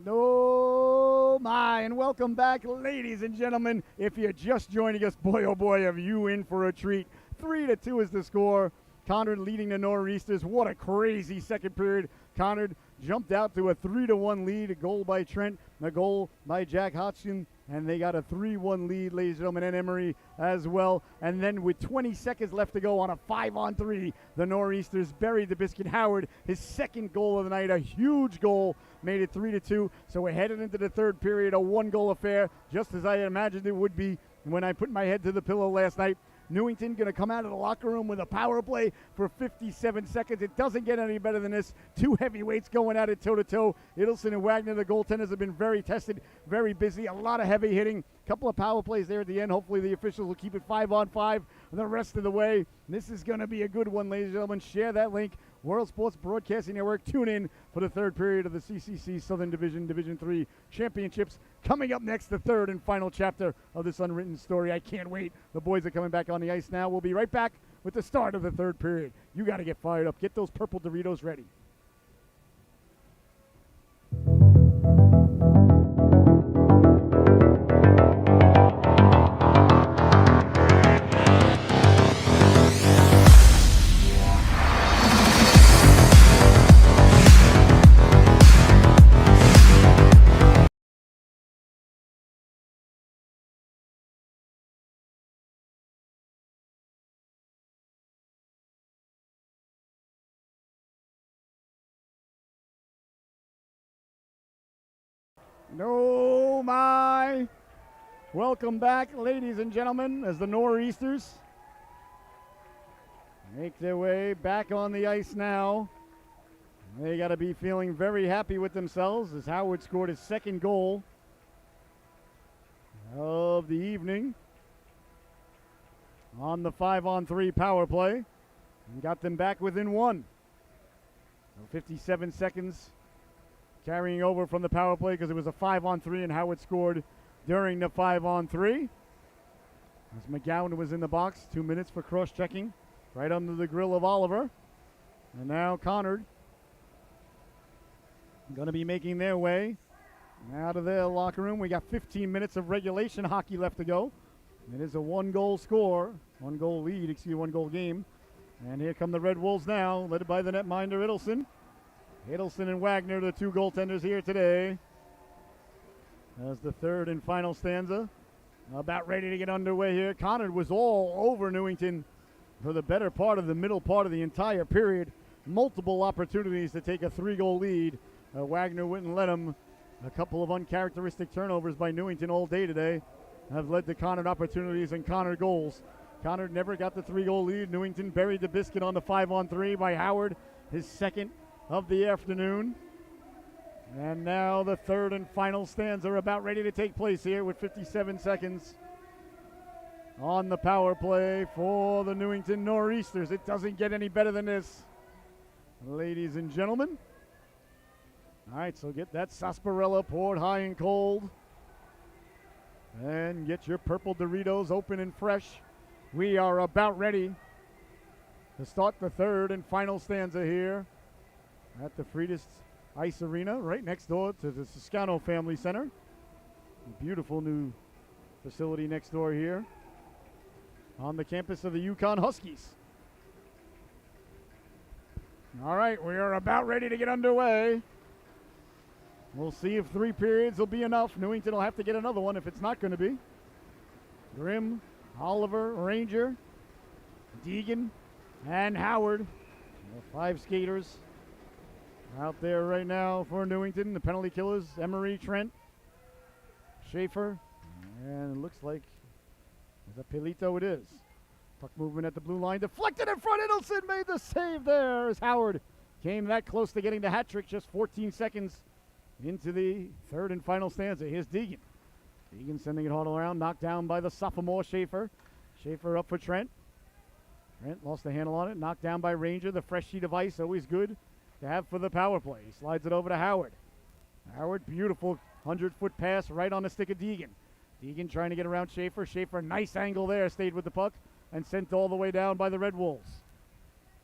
No, my, and welcome back, ladies and gentlemen. If you're just joining us, boy, oh boy, have you in for a treat. 3-2 is the score. Conard leading the Nor'Easters. What a crazy second period. Conard jumped out to a 3-1 lead, a goal by Trent, a goal by Jack Hodgson, and they got a 3-1 lead, ladies and gentlemen, and Emery as well. And then with 20 seconds left to go on a 5-on-3, the Nor'Easters buried the biscuit. Howard, his second goal of the night, a huge goal, made it 3-2. So we're headed into the third period, a one-goal affair, just as I imagined it would be when I put my head to the pillow last night. Newington going to come out of the locker room with a power play for 57 seconds. It doesn't get any better than this. Two heavyweights going at it toe-to-toe. Idelson and Wagner, the goaltenders, have been very tested, very busy. A lot of heavy hitting. A couple of power plays there at the end. Hopefully the officials will keep it 5-on-5 the rest of the way. This is going to be a good one, ladies and gentlemen. Share that link. World Sports Broadcasting Network. Tune in for the third period of the CCC Southern Division Division 3 Championships. Coming up next, the third and final chapter of this unwritten story. I can't wait. The boys are coming back on the ice now. We'll be right back with the start of the third period. You got to get fired up. Get those purple Doritos ready. No, my. Welcome back, ladies and gentlemen, as the Nor'Easters make their way back on the ice now. They got to be feeling very happy with themselves as Howard scored his second goal of the evening on the 5-on-3 power play and got them back within one. So 57 seconds carrying over from the power play because it was a 5-on-3 and Howard scored during the 5-on-3. As McGowan was in the box, 2 minutes for cross-checking right under the grill of Oliver. And now Conard going to be making their way Out of their locker room. We got 15 minutes of regulation hockey left to go. It is a one-goal game. And here come the Red Wolves now, led by the netminder Idelson. Idelson and Wagner, the two goaltenders here today. As the third and final stanza about ready to get underway here. Conard was all over Newington for the better part of the middle part of the entire period. Multiple opportunities to take a 3-goal lead. Wagner wouldn't let him. A couple of uncharacteristic turnovers by Newington all day today have led to Conard opportunities and Conard goals. Conard never got the 3-goal lead. Newington buried the biscuit on the 5-on-3 by Howard, his second of the afternoon. And now the third and final stanza are about ready to take place here with 57 seconds on the power play for the Newington Nor'Easters. It doesn't get any better than this, ladies and gentlemen. All right, so get that sarsaparilla poured high and cold. And get your purple Doritos open and fresh. We are about ready to start the third and final stanza here at the Friedis Ice Arena, right next door to the Toscano Family Center. A beautiful new facility next door here on the campus of the Yukon Huskies. All right, we are about ready to get underway. We'll see if 3 periods will be enough. Newington will have to get another one if it's not going to be. Grimm, Oliver, Ranger, Deegan, and Howard. The 5 skaters out there right now for Newington. The penalty killers, Emery, Trent, Schaefer, and it looks like, is that Pelito? It is. Puck movement at the blue line, deflected in front. Idelson made the save there as Howard came that close to getting the hat trick just 14 seconds into the third and final stanza. Here's Deegan. Deegan sending it all around, knocked down by the sophomore Schaefer. Schaefer up for Trent. Trent lost the handle on it, knocked down by Ranger. The fresh sheet of ice, always good to have for the power play. He slides it over to Howard. Howard, beautiful 100-foot pass right on the stick of Deegan. Deegan trying to get around Schaefer. Schaefer, nice angle there, stayed with the puck and sent all the way down by the Red Wolves.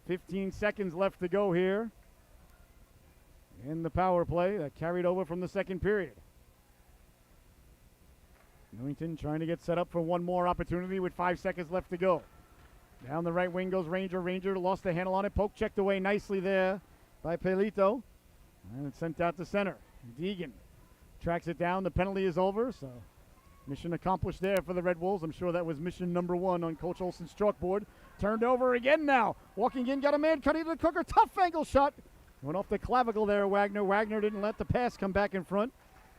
15 seconds left to go here in the power play that carried over from the second period. Newington trying to get set up for one more opportunity with 5 seconds left to go. Down the right wing goes Ranger. Ranger lost the handle on it. Poke checked away nicely there by Pelito. And it's sent out to center. Deegan tracks it down. The penalty is over, so mission accomplished there for the Red Wolves. I'm sure that was mission number 1 on Coach Olson's chalkboard. Turned over again now. Walking in, got a man cutting to the cooker. Tough angle shot. Went off the clavicle there, Wagner. Wagner didn't let the pass come back in front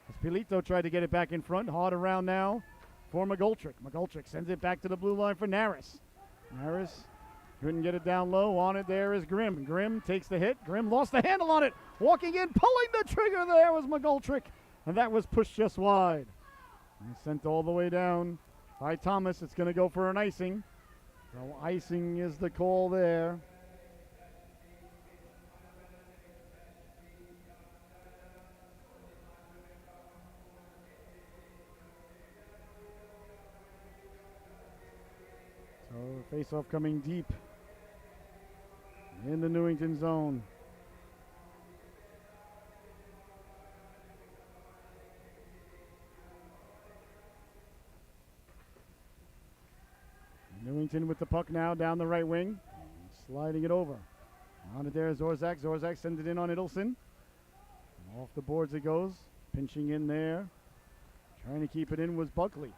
as Pelito tried to get it back in front. Hard around now for McGoldrick. McGoldrick sends it back to the blue line for Naris. Naris couldn't get it down low. On it there is Grimm. Grimm takes the hit. Grimm lost the handle on it. Walking in, pulling the trigger there was McGoldrick. And that was pushed just wide. And sent all the way down by Thomas. It's going to go for an icing. So icing is the call there. So face-off coming deep in the Newington zone. Newington with the puck now down the right wing, sliding it over. On it there is Zorzak. Zorzak sends it in on Idelson. Off the boards it goes, pinching in there. Trying to keep it in was Buckley.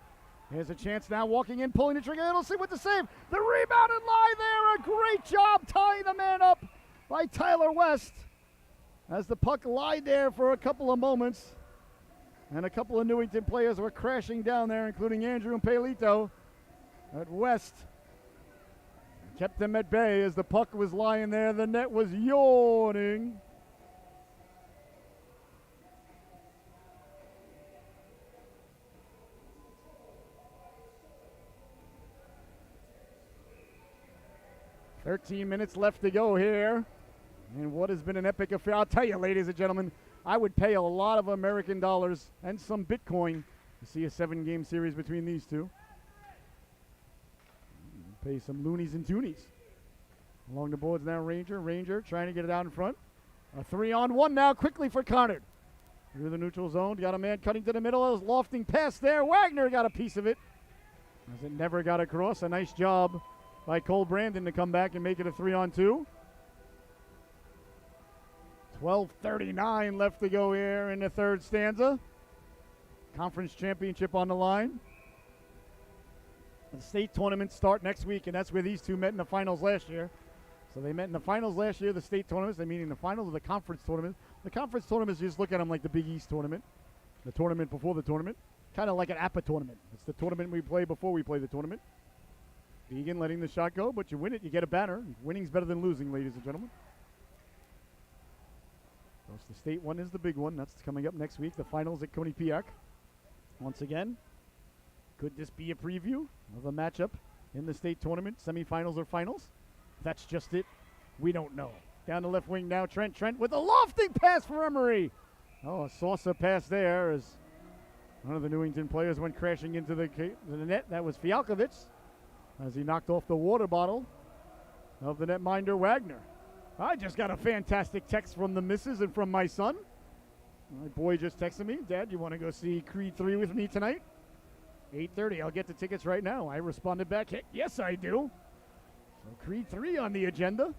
Here's a chance now, walking in, pulling the trigger. Idelson with the save. The rebound and lie there. A great job tying the man up by Tyler West. As the puck lied there for a couple of moments. And a couple of Newington players were crashing down there, including Andrew and Pelito. At West kept them at bay as the puck was lying there. The net was yawning. "13 minutes left to go here. And what has been an epic affair. I'll tell you, ladies and gentlemen, I would pay a lot of American dollars and some Bitcoin to see a 7-game series between these two. Pay some loonies and toonies. Along the boards now, Ranger. Ranger trying to get it out in front. A 3-on-1 now quickly for Conard. Through the neutral zone. Got a man cutting to the middle. It was lofting pass there. Wagner got a piece of it. As it never got across. A nice job by Cole Brandon to come back and make it a 3-on-2. 12:39 left to go here in the third stanza. Conference championship on the line. The state tournaments start next week, and that's where these two met in the finals last year. So they met in the finals last year, the state tournaments. They meet in the finals of the conference tournament. The conference tournaments, you just look at them like the Big East tournament. The tournament before the tournament. Kind of like an APA tournament. It's the tournament we play before we play the tournament. Deegan letting the shot go, but you win it, you get a banner. Winning's better than losing, ladies and gentlemen. Of course, the state one is the big one. That's coming up next week. The finals at Quinnipiac. Once again, could this be a preview of a matchup in the state tournament, semifinals or finals? That's just it. We don't know. Down the left wing now, Trent. Trent with a lofting pass for Emery. Oh, a saucer pass there as one of the Newington players went crashing into the net. That was Fialkovic as he knocked off the water bottle of the netminder Wagner. I just got a fantastic text from the missus and from my son. My boy just texted me, Dad, you want to go see Creed 3 with me tonight? 8:30, I'll get the tickets right now. I responded back, heck, yes, I do. So Creed 3 on the agenda.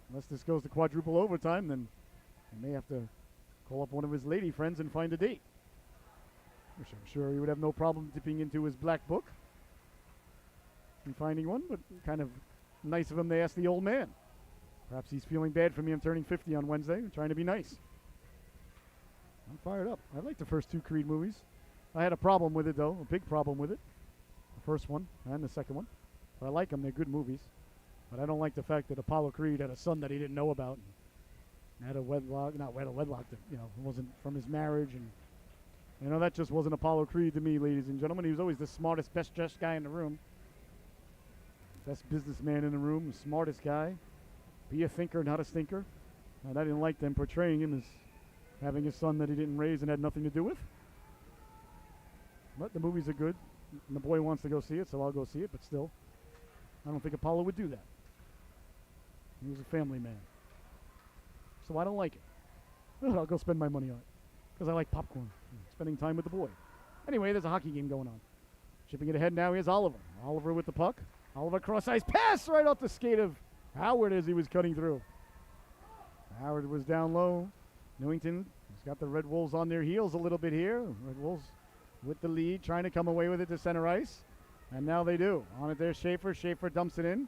Unless this goes to quadruple overtime, then he may have to call up one of his lady friends and find a date. Which I'm sure he would have no problem dipping into his black book and finding one, but kind of nice of him to ask the old man. Perhaps he's feeling bad for me. I'm turning 50 on Wednesday. I'm trying to be nice. I'm fired up. I like the first two Creed movies. I had a problem with it, though, a big problem with it. The first one and the second one. But I like them. They're good movies. But I don't like the fact that Apollo Creed had a son that he didn't know about. And had a wedlock, not a wedlock, that, it wasn't from his marriage. And, that just wasn't Apollo Creed to me, ladies and gentlemen. He was always the smartest, best dressed guy in the room. Best businessman in the room, the smartest guy. Be a thinker, not a stinker. And I didn't like them portraying him as having a son that he didn't raise and had nothing to do with. But the movies are good. And the boy wants to go see it, so I'll go see it. But still, I don't think Apollo would do that. He was a family man. So I don't like it. But I'll go spend my money on it. Because I like popcorn. Spending time with the boy. Anyway, there's a hockey game going on. Shipping it ahead now, here's Oliver. Oliver with the puck. Oliver cross-ice pass right off the skate of Howard as he was cutting through. Howard was down low. Newington has got the Red Wolves on their heels a little bit here. Red Wolves with the lead, trying to come away with it to center ice. And now they do. On it there, Schaefer. Schaefer dumps it in.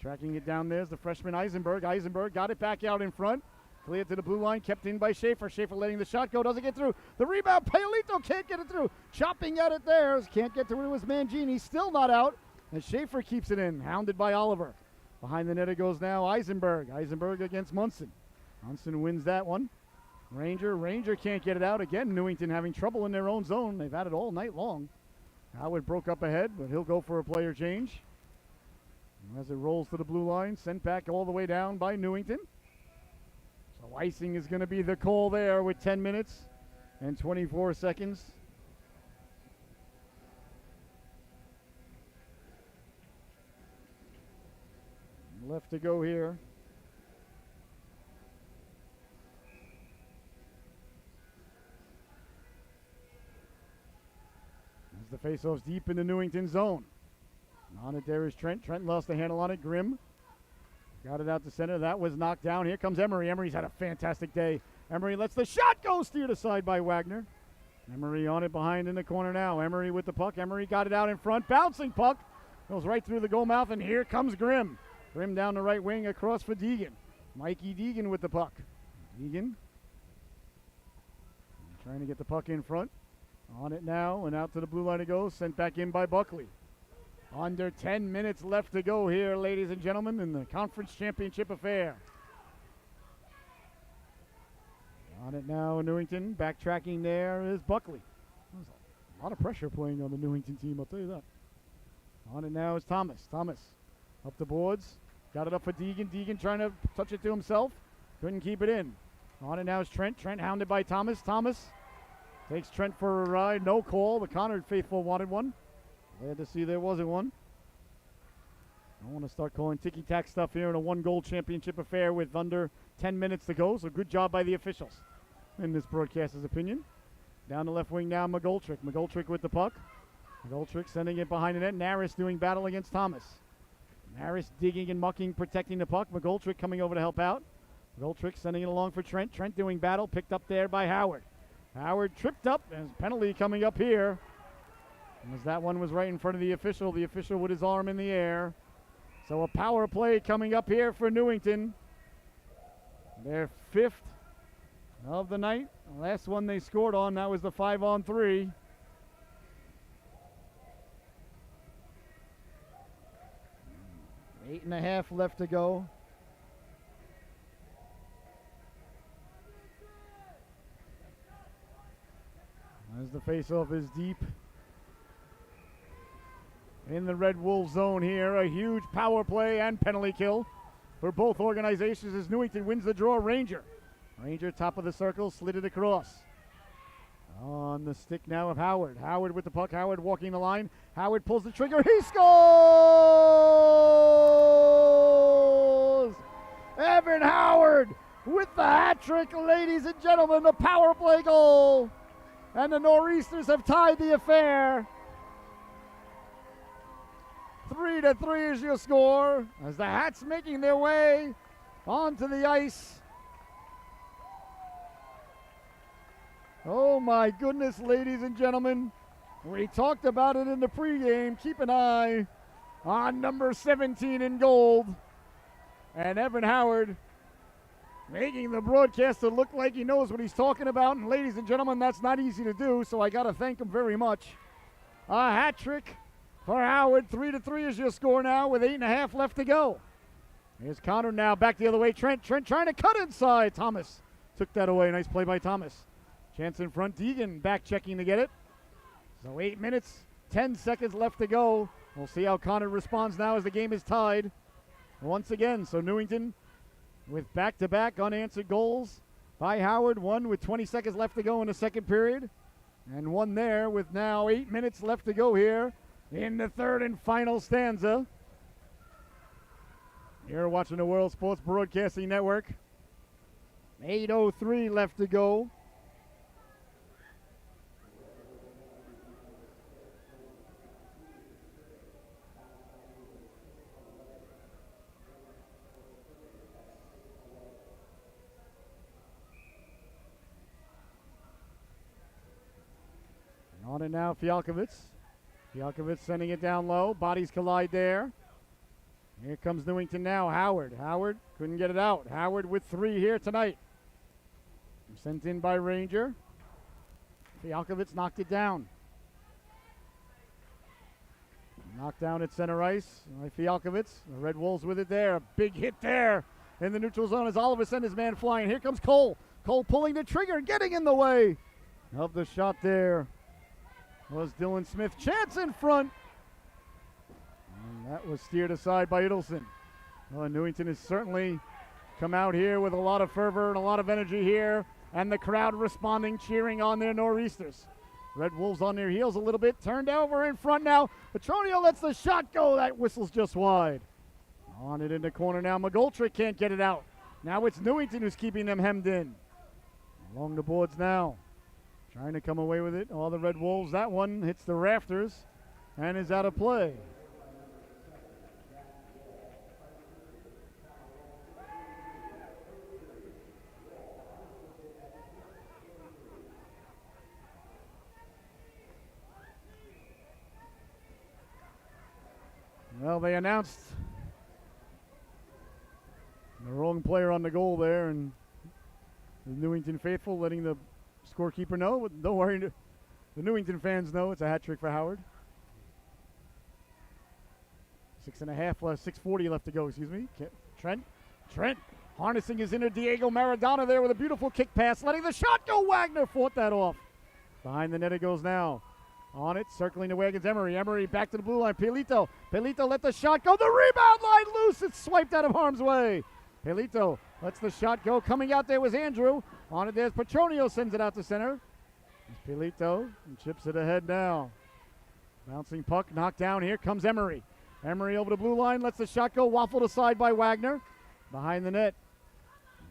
Tracking it down there's the freshman Eisenberg. Eisenberg got it back out in front. Cleared to the blue line, kept in by Schaefer. Schaefer letting the shot go, doesn't get through. The rebound, Paolito can't get it through. Chopping at it there, can't get through. It was Mangini, still not out. And Schaefer keeps it in, hounded by Oliver. Behind the net it goes now, Eisenberg. Eisenberg against Munson. Munson wins that one. Ranger can't get it out. Again, Newington having trouble in their own zone. They've had it all night long. Howard broke up ahead, but he'll go for a player change. As it rolls to the blue line, sent back all the way down by Newington. So icing is going to be the call there with 10 minutes and 24 seconds. Left to go here. As the faceoff's deep in the Newington zone. On it there is Trent. Trent lost the handle on it. Grimm got it out to center. That was knocked down. Here comes Emery. Emery's had a fantastic day. Emery lets the shot go, steered aside by Wagner. Emery on it behind in the corner now. Emery with the puck. Emery got it out in front. Bouncing puck. Goes right through the goal mouth, and here comes Grimm. Grimm down the right wing across for Deegan. Mikey Deegan with the puck. Deegan trying to get the puck in front. On it now, and out to the blue line it goes. Sent back in by Buckley. Under 10 minutes left to go here, ladies and gentlemen, in the conference championship affair. On it now, Newington. Backtracking there is Buckley. There's a lot of pressure playing on the Newington team, I'll tell you that. On it now is Thomas. Thomas up the boards. Got it up for Deegan. Deegan trying to touch it to himself. Couldn't keep it in. On it now is Trent. Trent hounded by Thomas. Thomas takes Trent for a ride. No call. The Conard faithful wanted one. Glad to see there wasn't one. I want to start calling ticky-tack stuff here in a one-goal championship affair with under 10 minutes to go, so good job by the officials. in this broadcaster's opinion. Down the left wing now, McGoldrick. McGoldrick with the puck. McGoldrick sending it behind the net. Naris doing battle against Thomas. Naris digging and mucking, protecting the puck. McGoldrick coming over to help out. McGoldrick sending it along for Trent. Trent doing battle, picked up there by Howard. Howard tripped up, and penalty coming up here. As that one was right in front of the official with his arm in the air. So a power play coming up here for Newington. Their 5th of the night. The last one they scored on, that was the 5-on-3. Eight and a half left to go. As the faceoff is deep in the Red Wolf zone here. A huge power play and penalty kill for both organizations as Newington wins the draw. Ranger top of the circle, slid it across. On the stick now of Howard. Howard with the puck. Howard walking the line. Howard pulls the trigger. He scores! Evan Howard with the hat trick, ladies and gentlemen. The power play goal. And the Nor'Easters have tied the affair. 3-3 is your score as the Hats making their way onto the ice. Oh my goodness, ladies and gentlemen. We talked about it in the pregame. Keep an eye on number 17 in gold. And Evan Howard making the broadcaster look like he knows what he's talking about. And ladies and gentlemen, that's not easy to do, so I got to thank him very much. A hat trick for Howard. 3-3 is your score now with 8.5 left to go. Here's Conard now back the other way. Trent trying to cut inside. Thomas took that away. Nice play by Thomas. Chance in front. Deegan back checking to get it. So 8 minutes, 10 seconds left to go. We'll see how Conard responds now as the game is tied once again. So Newington with back-to-back unanswered goals by Howard. One with 20 seconds left to go in the second period. And one there with now 8 minutes left to go here in the third and final stanza. You're watching the World Sports Broadcasting Network. 8:03 left to go. On it now, Fialkovitz. Fialkovitz sending it down low. Bodies collide there. Here comes Newington now. Howard couldn't get it out. Howard with 3 here tonight. Sent in by Ranger. Fialkovitz knocked it down. Knocked down at center ice by Fialkovitz. The Red Wolves with it there. A big hit there in the neutral zone as Oliver sent his man flying. Here comes Cole. Cole pulling the trigger and getting in the way of the shot there was Dylan Smith. Chance in front. And that was steered aside by Idelson. Well, Newington has certainly come out here with a lot of fervor and a lot of energy here. And the crowd responding, cheering on their Nor'Easters. Red Wolves on their heels a little bit. Turned over in front now. Petronio lets the shot go. That whistle's just wide. On it in the corner now. McGoldrick can't get it out. Now it's Newington who's keeping them hemmed in. Along the boards now. Trying to come away with it. All the Red Wolves. That one hits the rafters and is out of play. Well, they announced the wrong player on the goal there, and the Newington faithful letting the scorekeeper know. But don't worry, the Newington fans know it's a hat trick for Howard. 6:40 left to go, excuse me. Trent harnessing his inner Diego Maradona there with a beautiful kick pass, letting the shot go. Wagner fought that off. Behind the net it goes now. On it, circling the wagons, Emery. Emery back to the blue line. Pelito let the shot go. The rebound line loose. It's swiped out of harm's way. Pelito lets the shot go. Coming out there was Andrew. On it, there's Petronio, sends it out to center. There's Pelito and chips it ahead now. Bouncing puck, knocked down. Here comes Emery. Emery over the blue line, lets the shot go. Waffled aside by Wagner. Behind the net.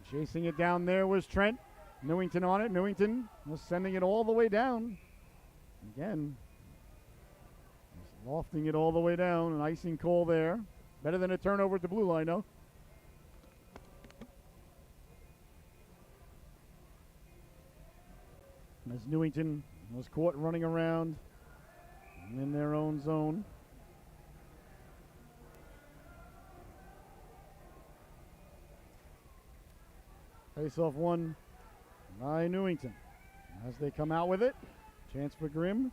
Chasing it down there was Trent. Newington on it. Newington was sending it all the way down. Again, just lofting it all the way down. An icing call there. Better than a turnover at the blue line, though. As Newington was caught running around in their own zone. Face-off won by Newington. As they come out with it, chance for Grimm.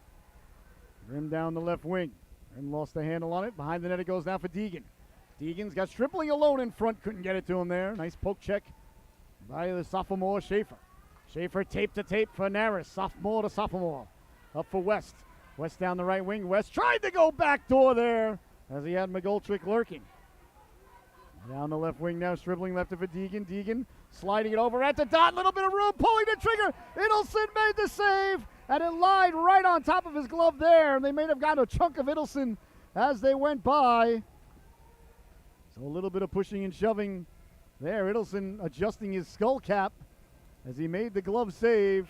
Grimm down the left wing. Grimm lost the handle on it. Behind the net it goes now for Deegan. Deegan's got Stripling alone in front. Couldn't get it to him there. Nice poke check by the sophomore Schaefer. Schaefer tape to tape for Naris. Sophomore to sophomore. Up for West. West down the right wing. West tried to go back door there as he had McGoldrick lurking. Down the left wing now. Stribling left it for Deegan. Deegan sliding it over at the dot. Little bit of room. Pulling the trigger. Idelson made the save. And it lied right on top of his glove there. And they may have gotten a chunk of Idelson as they went by. So a little bit of pushing and shoving there. Idelson adjusting his skull cap as he made the glove save.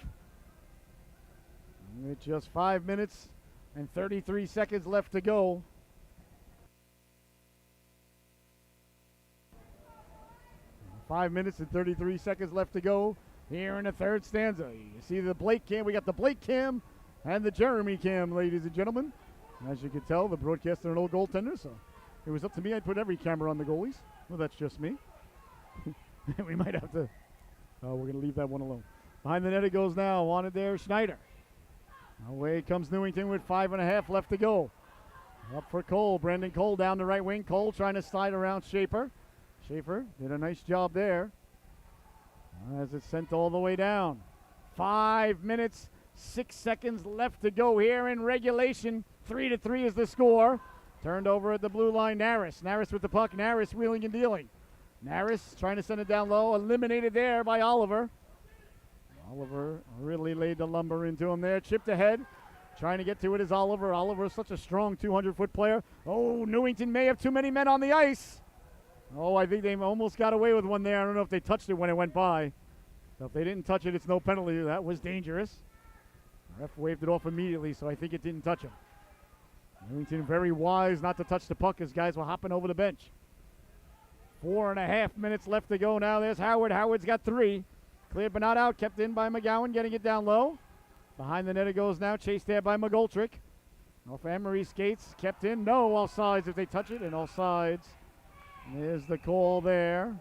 With just 5 minutes and 33 seconds left to go. Five minutes and 33 seconds left to go here in the third stanza. You see the Blake cam. We got the Blake cam and the Jeremy cam, ladies and gentlemen. As you can tell, the broadcaster an old goaltender, so if it was up to me, I'd put every camera on the goalies. Well, that's just me. We might have to. Oh, we're going to leave that one alone. Behind the net it goes now. On it there, Schneider. Away comes Newington with 5.5 left to go. Up for Cole. Brendan Cole down the right wing. Cole trying to slide around Schaefer. Schaefer did a nice job there as it's sent all the way down. 5 minutes, 6 seconds left to go here in regulation. 3-3 is the score. Turned over at the blue line, Naris. Naris with the puck. Naris wheeling and dealing. Naris trying to send it down low. Eliminated there by Oliver. Oliver really laid the lumber into him there. Chipped ahead. Trying to get to it is Oliver. Oliver is such a strong 200-foot player. Oh, Newington may have too many men on the ice. Oh, I think they almost got away with one there. I don't know if they touched it when it went by. So if they didn't touch it, it's no penalty. That was dangerous. The ref waved it off immediately, so I think it didn't touch him. Newington very wise not to touch the puck as guys were hopping over the bench. 4.5 minutes left to go now. There's Howard. Howard's got 3. Cleared but not out. Kept in by McGowan, getting it down low. Behind the net it goes now. Chased there by McGoldrick. Off Emery skates. Kept in. No offsides if they touch it, and offsides. There's the call there.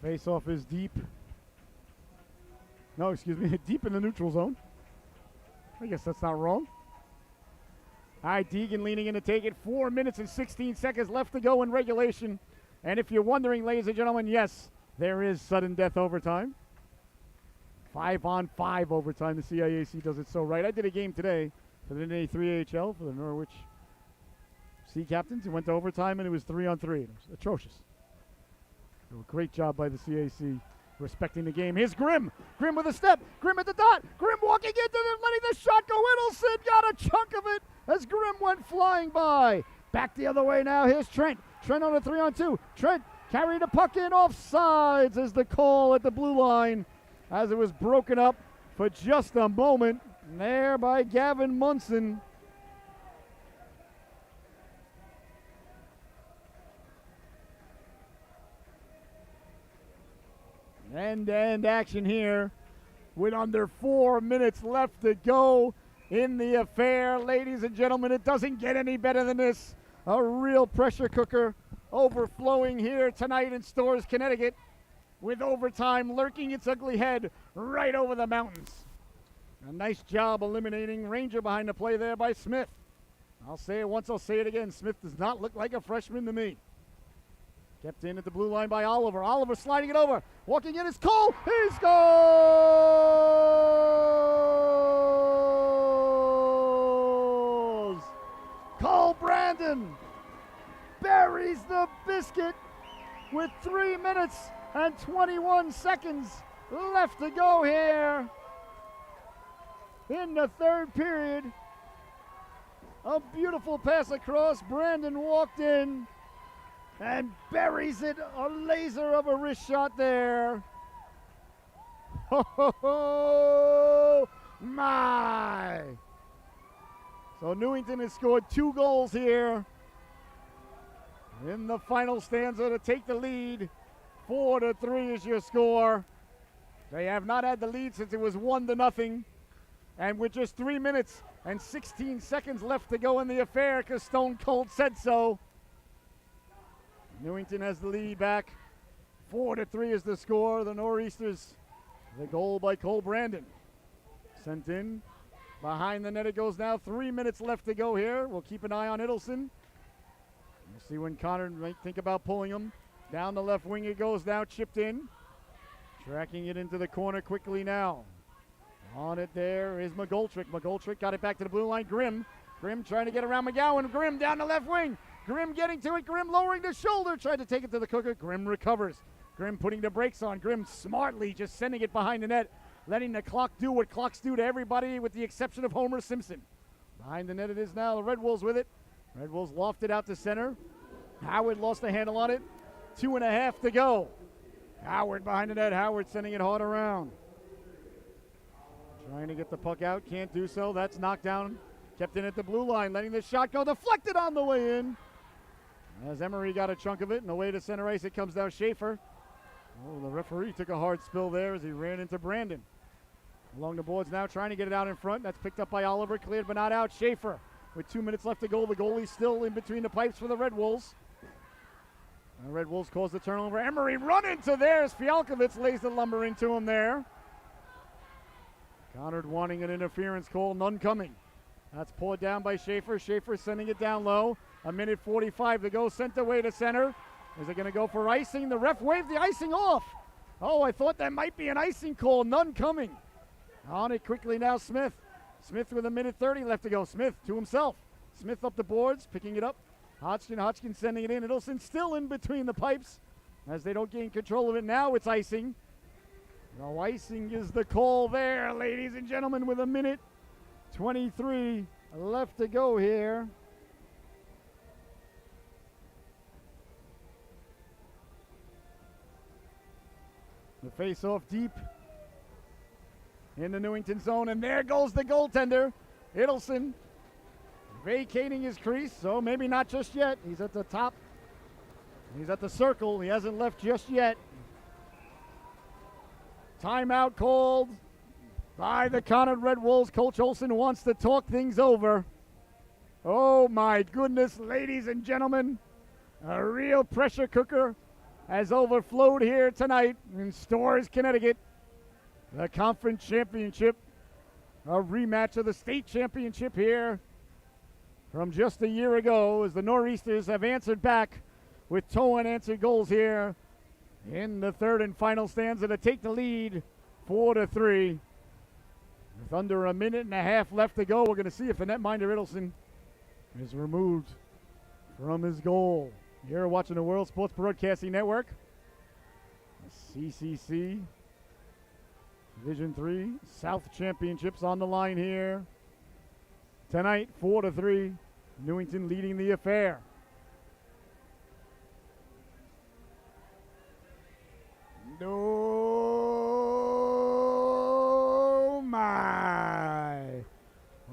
Face-off is deep. No, excuse me, deep in the neutral zone. I guess that's not wrong. All right, Deegan leaning in to take it. 4 minutes and 16 seconds left to go in regulation. And if you're wondering, ladies and gentlemen, yes, there is sudden death overtime. 5-on-5 overtime. The CIAC does it so right. I did a game today for the NA3AHL for the Norwich Sea Captains. It went to overtime, and it was 3-on-3. It was atrocious. So a great job by the CAC respecting the game. Here's Grimm. Grimm with a step. Grimm at the dot. Grimm walking into it, letting the shot go. Idelson got a chunk of it as Grimm went flying by. Back the other way now. Here's Trent. Trent on a 3-on-2. Trent carried the puck in offsides as the call at the blue line as it was broken up for just a moment there by Gavin Munson. End-to-end action here with under 4 minutes left to go in the affair. Ladies and gentlemen, it doesn't get any better than this. A real pressure cooker overflowing here tonight in Storrs, Connecticut, with overtime lurking its ugly head right over the mountains. A nice job eliminating Ranger behind the play there by Smith. I'll say it once, I'll say it again. Smith does not look like a freshman to me. Kept in at the blue line by Oliver. Oliver sliding it over. Walking in is Cole. He scores! Cole Brandon buries the biscuit with 3 minutes and 21 seconds left to go here in the third period. A beautiful pass across. Brandon walked in and buries it. A laser of a wrist shot there. Oh my! So Newington has scored 2 goals here in the final stanza to take the lead. 4-3 is your score. They have not had the lead since it was 1-0. And with just 3 minutes and 16 seconds left to go in the affair, because Stone Cold said so, Newington has the lead back. 4-3 is the score. The Nor'Easters, the goal by Cole Brandon. Sent in. Behind the net it goes now. 3 minutes left to go here. We'll keep an eye on Idelson. We'll see when Conard might think about pulling him. Down the left wing it goes now. Chipped in. Tracking it into the corner quickly now. On it there is McGoldrick. McGoldrick got it back to the blue line. Grimm trying to get around McGowan. Grimm down the left wing. Grimm getting to it. Grimm lowering the shoulder. Tried to take it to the cooker. Grimm recovers. Grimm putting the brakes on. Grimm smartly just sending it behind the net. Letting the clock do what clocks do to everybody with the exception of Homer Simpson. Behind the net it is now. The Red Wolves with it. Red Wolves lofted out to center. Howard lost the handle on it. 2.5 to go. Howard behind the net. Howard sending it hard around. Trying to get the puck out. Can't do so. That's knocked down. Kept in at the blue line. Letting the shot go. Deflected on the way in. As Emery got a chunk of it. And away to center ice it comes down Schaefer. Oh, the referee took a hard spill there as he ran into Brandon. Along the boards now, trying to get it out in front. That's picked up by Oliver, cleared but not out. Schaefer with 2 minutes left to go. The goalie's still in between the pipes for the Red Wolves. The Red Wolves cause the turnover. Emery run into theirs. Fialkovitz lays the lumber into him there. Conard wanting an interference call, none coming. That's pulled down by Schaefer. Schaefer sending it down low. 1:45 to go, sent away to center. Is it going to go for icing? The ref waved the icing off. Oh, I thought that might be an icing call. None coming. On it quickly now, Smith. Smith with 1:30 left to go. Smith to himself. Smith up the boards, picking it up. Hodgkin sending it in. Idelson still in between the pipes as they don't gain control of it. Now it's icing. No icing is the call there, ladies and gentlemen, with 1:23 left to go here. The face-off deep in the Newington zone, and there goes the goaltender, Idelson, vacating his crease, so maybe not just yet. He's at the top. He's at the circle. He hasn't left just yet. Timeout called by the Conard Red Wolves. Coach Olson wants to talk things over. Oh my goodness, ladies and gentlemen, a real pressure cooker has overflowed here tonight in Storrs, Connecticut. The conference championship, a rematch of the state championship here from just a year ago, as the Nor'Easters have answered back with toe unanswered goals here in the third and final stanza to take the lead 4-3. With under 1.5 minutes left to go, we're going to see if the netminder Idelson is removed from his goal. You're watching the World Sports Broadcasting Network. CCC Division III South Championships on the line here tonight. 4-3, Newington leading the affair. Oh my!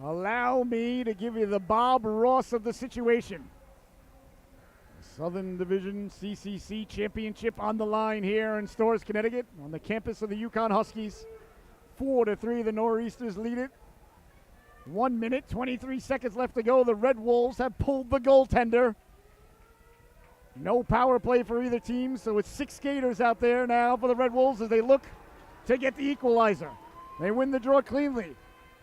Allow me to give you the Bob Ross of the situation. Southern Division CCC Championship on the line here in Storrs, Connecticut, on the campus of the Yukon Huskies. 4-3, the Nor'Easters lead it. 1 minute, 23 seconds left to go. The Red Wolves have pulled the goaltender. No power play for either team, so it's 6 skaters out there now for the Red Wolves as they look to get the equalizer. They win the draw cleanly.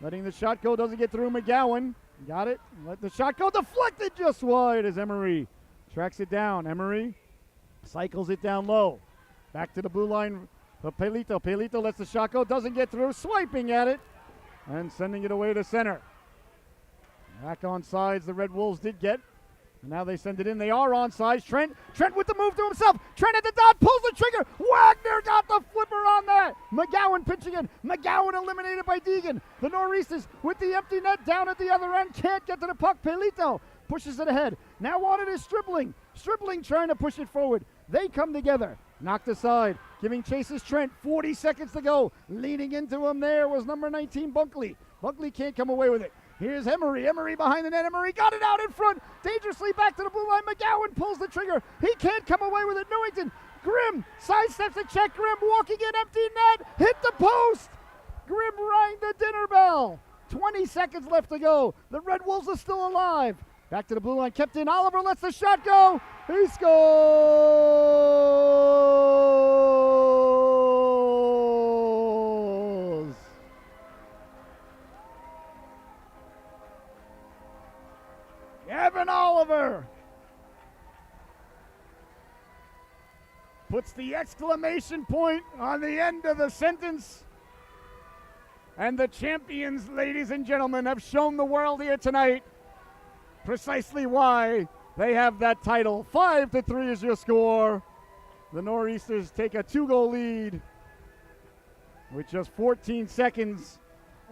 Letting the shot go, doesn't get through. McGowan got it. Let the shot go, deflected just wide as Emery tracks it down. Emery cycles it down low. Back to the blue line for Pelito. Pelito lets the shot go, doesn't get through, swiping at it and sending it away to center. Back on sides, the Red Wolves did get And now they send it in. They are onside. Trent with the move to himself. Trent at the dot, pulls the trigger. Wagner got the flipper on that. McGowan pitching in. McGowan eliminated by Deegan. The Nor'Easters with the empty net down at the other end. Can't get to the puck. Pelito pushes it ahead. Now on it is Stribling. Stribling trying to push it forward. They come together. Knocked aside. Giving chase is Trent. 40 seconds to go. Leaning into him there was number 19, Bunkley. Bunkley can't come away with it. Here's Emery. Emery behind the net. Emery got it out in front. Dangerously back to the blue line. McGowan pulls the trigger. He can't come away with it. Newington. Grimm sidesteps a check. Grimm walking in empty net. Hit the post. Grimm rang the dinner bell. 20 seconds left to go. The Red Wolves are still alive. Back to the blue line. Kept in. Oliver lets the shot go. He scores. Evan Oliver puts the exclamation point on the end of the sentence. And the champions, ladies and gentlemen, have shown the world here tonight precisely why they have that title. 5-3 is your score. The Nor'Easters take a 2-goal lead with just 14 seconds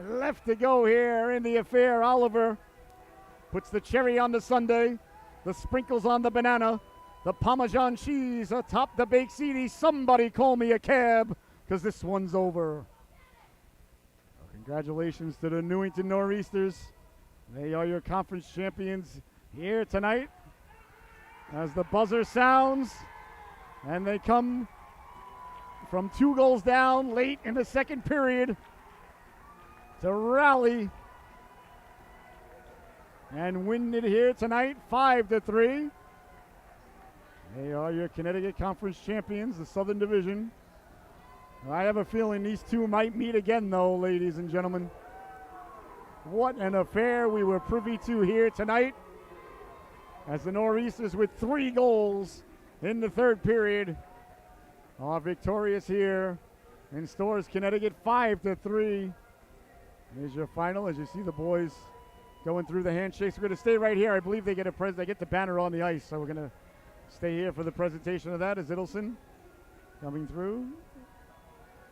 left to go here in the affair. Oliver puts the cherry on the sundae, the sprinkles on the banana, the Parmesan cheese atop the baked ziti. Somebody call me a cab, because this one's over. Well, congratulations to the Newington Nor'Easters. They are your conference champions here tonight. As the buzzer sounds, and they come from 2 goals down late in the second period to rally and win it here tonight, 5-3. They are your Connecticut Conference champions, the Southern Division. I have a feeling these two might meet again, though, ladies and gentlemen. What an affair we were privy to here tonight, as the Nor'Easters with 3 goals in the third period are victorious here in Storrs, Connecticut. 5-3 is your final, as you see the boys going through the handshakes. We're going to stay right here. I believe they get they get the banner on the ice, so we're going to stay here for the presentation of that as Idelson coming through.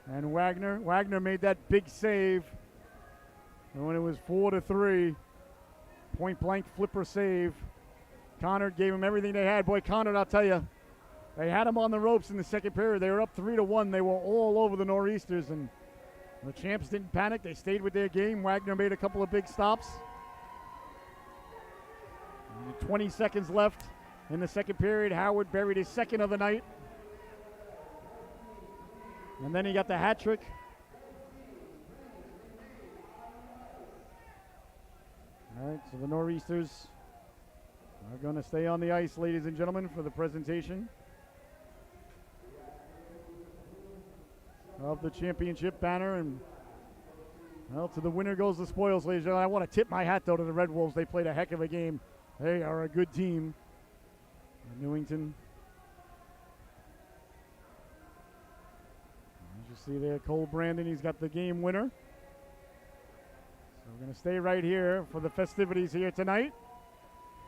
And Wagner made that big save. And when it was 4-3, point blank flipper save. Conard gave him everything they had. Boy, Conard, I'll tell you, they had him on the ropes in the second period. They were up 3-1. They were all over the Nor'Easters, and the champs didn't panic. They stayed with their game. Wagner made a couple of big stops. 20 seconds left in the second period. Howard buried his second of the night. And then he got the hat trick. All right, so the Nor'Easters are going to stay on the ice, ladies and gentlemen, for the presentation of the championship banner. And, well, to the winner goes the spoils, ladies and gentlemen. I want to tip my hat, though, to the Red Wolves. They played a heck of a game. They are a good team. Newington. As you see there, Cole Brandon, he's got the game winner. So we're going to stay right here for the festivities here tonight.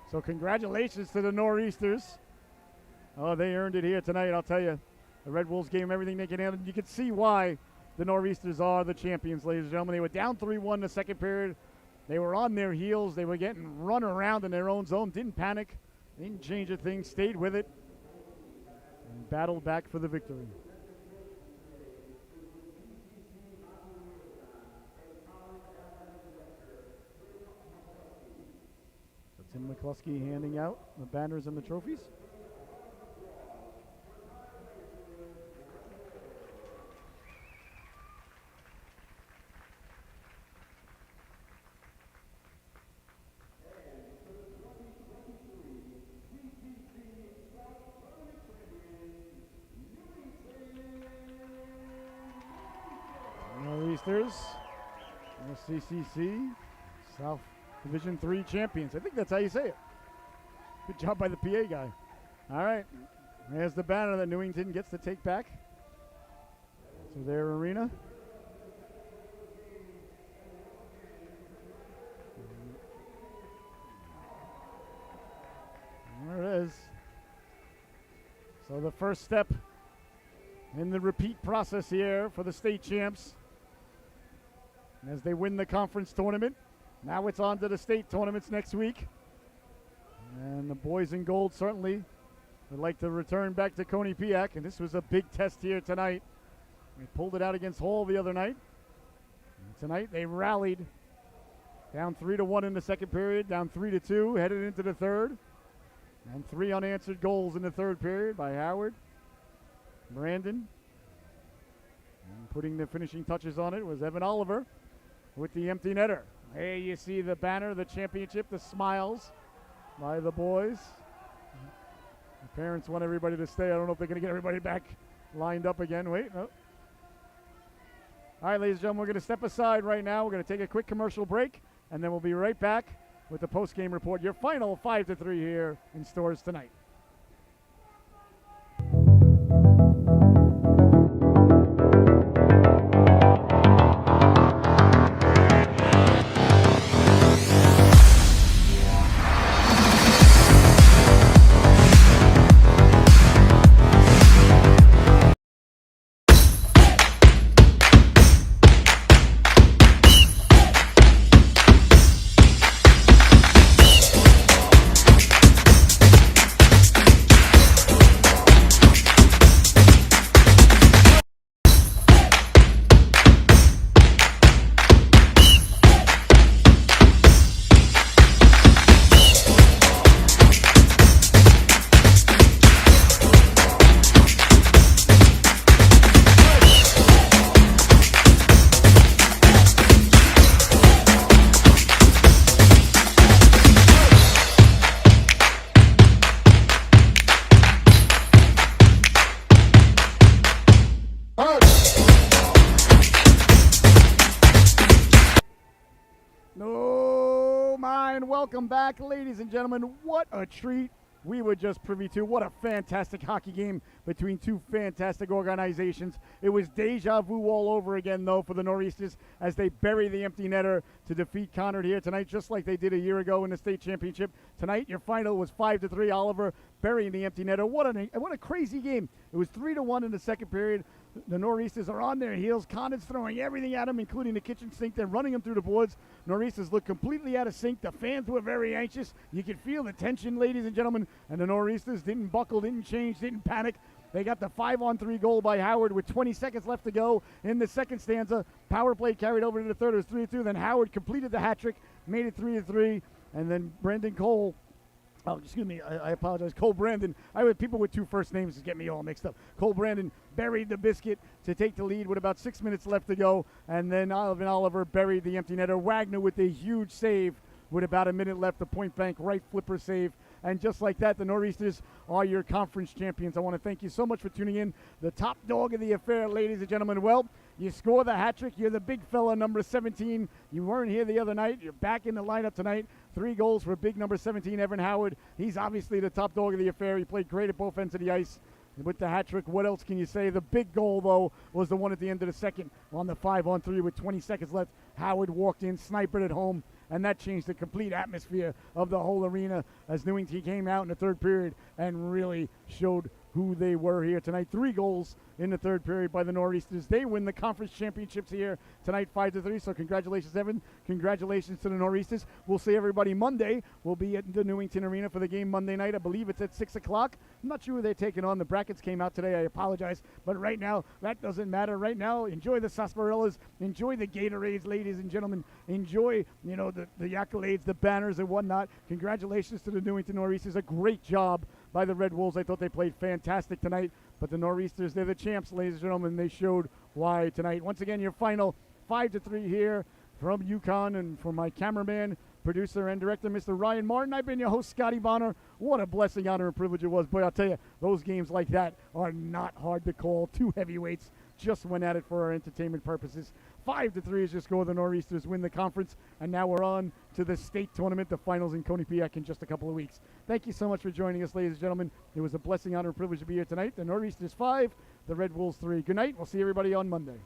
So congratulations to the Nor'Easters. Oh, they earned it here tonight, I'll tell you. The Red Wolves gave them everything they can handle. You can see why the Nor'Easters are the champions, ladies and gentlemen. They were down 3-1 the second period. They were on their heels. They were getting run around in their own zone. Didn't panic. Didn't change a thing. Stayed with it. And battled back for the victory. So Tim McCluskey handing out the banners and the trophies. Nor'Easters, the CCC South Division 3 champions. I think that's how you say it. Good job by the PA guy. All right, there's the banner that Newington gets to take back to their arena. There it is. So the first step in the repeat process here for the state champs. As they win the conference tournament, now it's on to the state tournaments next week. And the boys in gold certainly would like to return back to Quinnipiac, and this was a big test here tonight. They pulled it out against Hall the other night. And tonight they rallied, down 3-1 in the second period, down 3-2, headed into the third. And 3 unanswered goals in the third period by Howard, Brandon. And putting the finishing touches on it was Evan Oliver with the empty netter. Here you see the banner, the championship, the smiles by the boys. The parents want everybody to stay. I don't know if they're going to get everybody back lined up again. Wait, no. All right, ladies and gentlemen, we're going to step aside right now. We're going to take a quick commercial break, and then we'll be right back with the post-game report. Your final 5-3 here in stores tonight. Welcome back, ladies and gentlemen. What a treat we were just privy to. What a fantastic hockey game between two fantastic organizations. It was deja vu all over again, though, for the Nor'Easters as they bury the empty netter to defeat Conard here tonight, just like they did a year ago in the state championship. Tonight, your final was 5-3. Oliver burying the empty netter. What a crazy game. It was 3-1 in the second period. The Nor'Easters are on their heels. Conard's throwing everything at them, including the kitchen sink. They're running them through the boards. Nor'Easters look completely out of sync. The fans were very anxious. You could feel the tension, ladies and gentlemen. And the Nor'Easters didn't buckle, didn't change, didn't panic. They got the 5-on-3 goal by Howard with 20 seconds left to go in the second stanza. Power play carried over to the third. It was 3-2. Then Howard completed the hat trick, made it 3-3. And then Brendan Cole. Oh, excuse me, I apologize. Cole Brandon. I have people with two first names to get me all mixed up. Cole Brandon buried the biscuit to take the lead with about 6 minutes left to go. And then Evan Oliver buried the empty netter. Wagner with a huge save with about a minute left. The point blank right flipper save. And just like that, the Nor'Easters are your conference champions. I want to thank you so much for tuning in. The top dog of the affair, ladies and gentlemen. Well, you score the hat trick. You're the big fella, number 17. You weren't here the other night. You're back in the lineup tonight. 3 goals for big number 17, Evan Howard. He's obviously the top dog of the affair. He played great at both ends of the ice with the hat trick. What else can you say? The big goal, though, was the one at the end of the second on the 5-on-3 with 20 seconds left. Howard walked in, sniped it at home, and that changed the complete atmosphere of the whole arena as Newington came out in the third period and really showed who they were here tonight. 3 goals in the third period by the Nor'Easters. They win the conference championships here tonight, 5-3. So congratulations, Evan. Congratulations to the Nor'Easters. We'll see everybody Monday. We'll be at the Newington Arena for the game Monday night. I believe it's at 6 o'clock. I'm not sure who they're taking on. The brackets came out today. I apologize. But right now, that doesn't matter. Right now, enjoy the sarsaparillas. Enjoy the Gatorades, ladies and gentlemen. Enjoy, the accolades, the banners, and whatnot. Congratulations to the Newington Nor'Easters. A great job by the Red Wolves. I thought they played fantastic tonight. But the Nor'Easters, they're the champs, ladies and gentlemen. They showed why tonight. Once again, your final 5-3 here from UConn. And for my cameraman, producer, and director, Mr. Ryan Martin, I've been your host, Scotty Bonner. What a blessing, honor, and privilege it was. Boy, I'll tell you, those games like that are not hard to call. 2 heavyweights just went at it for our entertainment purposes. 5-3 is your score. The Nor'Easters win the conference, and now we're on to the state tournament, the finals in Quinnipiac in just a couple of weeks. Thank you so much for joining us, ladies and gentlemen. It was a blessing, honor, and privilege to be here tonight. The Nor'Easters 5, the Red Wolves 3. Good night. We'll see everybody on Monday.